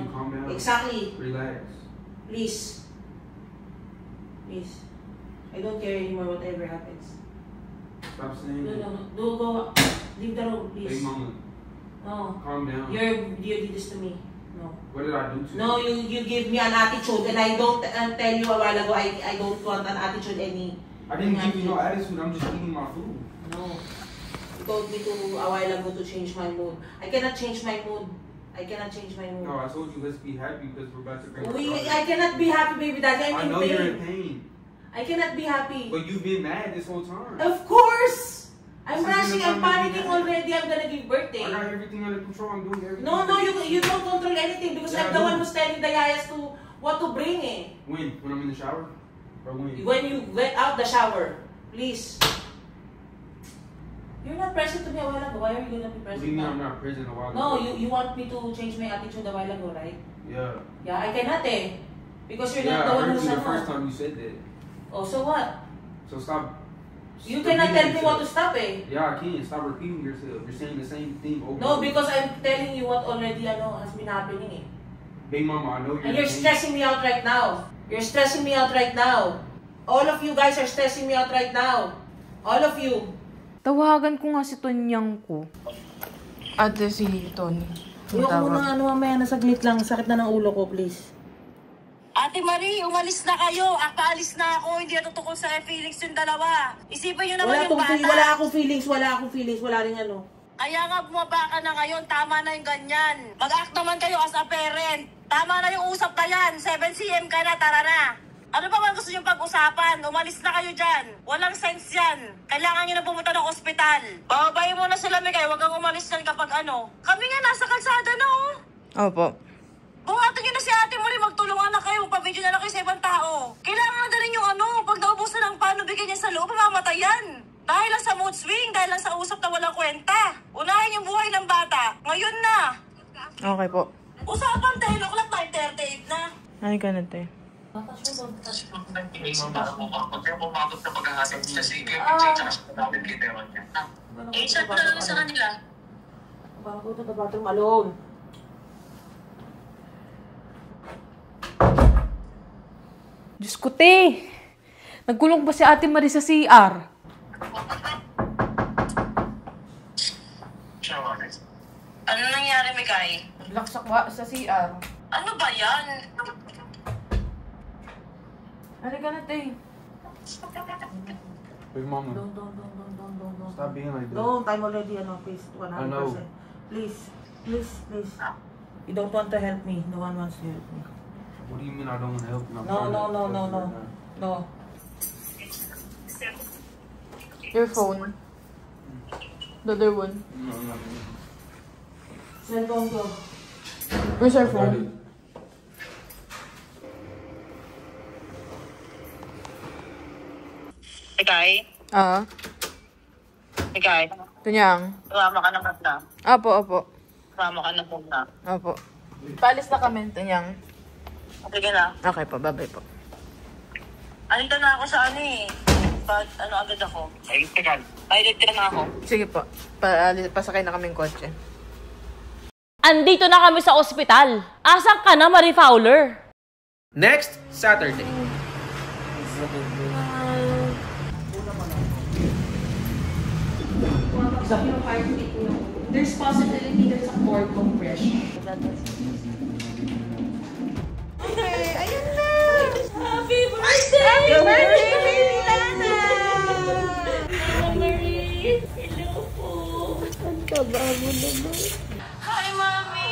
Calm down. Exactly. Relax. Please. Please. I don't care anymore whatever happens. Stop saying No, that. no, no. Go. Leave the room, please. Hey, Mama. No. Calm down. You did this to me. No. What did I do to you? No, you give me an attitude and I don't tell you a while ago I don't want an attitude I didn't give you no attitude. I'm just eating my food. No. You told me to a while ago to change my mood. I cannot change my mood. I cannot change my mood. No, I told you let's be happy because we're about to bring our daughter. I cannot be happy, baby daddy. I'm I in know pain. you're in pain. I cannot be happy. But you've been mad this whole time. Of course! I'm This rushing, isn't I'm the time to be panicking mad. already. I'm gonna give birthday. I got everything under control. I'm doing everything. No, you don't control anything because Yeah, I'm I the do. one who's telling the yayas to what to bring eh. When? When I'm in the shower? Or when? When you went out the shower, please. You're not present to me a while ago. Why are you gonna be What present do you mean now? I'm not present a while ago? No, you want me to change my attitude a while ago, right? Yeah. Yeah, I cannot eh. Because you're Yeah, not the I one heard who's you the ano. first time you said that. Oh, so what? So stop. You cannot tell me repeating what to yourself. stop eh. Yeah, I can. Stop repeating yourself. You're saying the same thing over. No, and over. because I'm telling you what already has been happening eh. Hey, Mama, I know you're. And you're in pain. stressing me out right now. You're stressing me out right now. All of you guys are stressing me out right now. All of you. Tawagan ko nga si Tonyang ko. Ate, si Tony. Ayoko muna mamaya na saglit lang. Sakit na ng ulo ko, please. Ate Marie, umalis na kayo. Paalis na ako. Hindi na totoo sa feelings yung dalawa. Isipin nyo naman yung bata. Wala akong feelings. Wala rin ano. Kaya nga bumaba ka na ngayon. Tama na yung ganyan. Mag-act naman kayo as a parent. Tama na yung usap na yan. 7 CM ka na, tara na. Ano ba man gusto niyong pag-usapan? Umalis na kayo dyan. Walang sense yan. Kailangan niyo na pumunta ng ospital. Bababayin mo na sila, Migay. Huwag kang umalis dyan kapag ano. Kami nga nasa kalsada na, oh. Opo. Buhatin niyo na si ate mo rin. Magtulungan na kayo. Magpa-video na lang kayo sa ibang tao. Kailangan na rin yung ano. Pag naubusan ng paano bigyan niya sa loob, mamamatay yan. Dahil lang sa mood swing. Dahil lang sa usap na walang kwenta. Unahin yung buhay ng bata. Ngayon na. Okay po. Usapan 10 o'clock, 9:38 na. Ano ka na, te? I-chat mo na lang sa kanila. Go to the bathroom alone. Diyos ko, te. Nagkulong ba si Ate Marie sa CR? Ano nangyari, Migay? Naglaksak ba sa CR? Ano ba yan? Ano ka na, te? Hey, mama. Don't. Stop being like that. Don't, I'm already, please, 100%. I know. Please. You don't want to help me. No one wants to help me. What do you mean I don't want to help you? No. Your phone. The other one. No. Cellphone ko. Where's our phone? Migay? Migay? Tunyang. Sumama ka na muna. Opo. Sumama ka na muna. Opo. Paalis na kami, Tunyang. Sige na. Okay po, bye-bye po. Alita na ako sa ano eh. Agad ako. Electrical na ako. Sige po. Pasakay na kaming kotse. Andito na kami sa ospital. Asan ka na, Marie Fowler? Next Saturday. There's possibility there's a cord compression. Okay, ayun na! Happy birthday! Happy birthday, baby Lana! Marie, hello po. Ang taba mo naman. Hi, Mommy!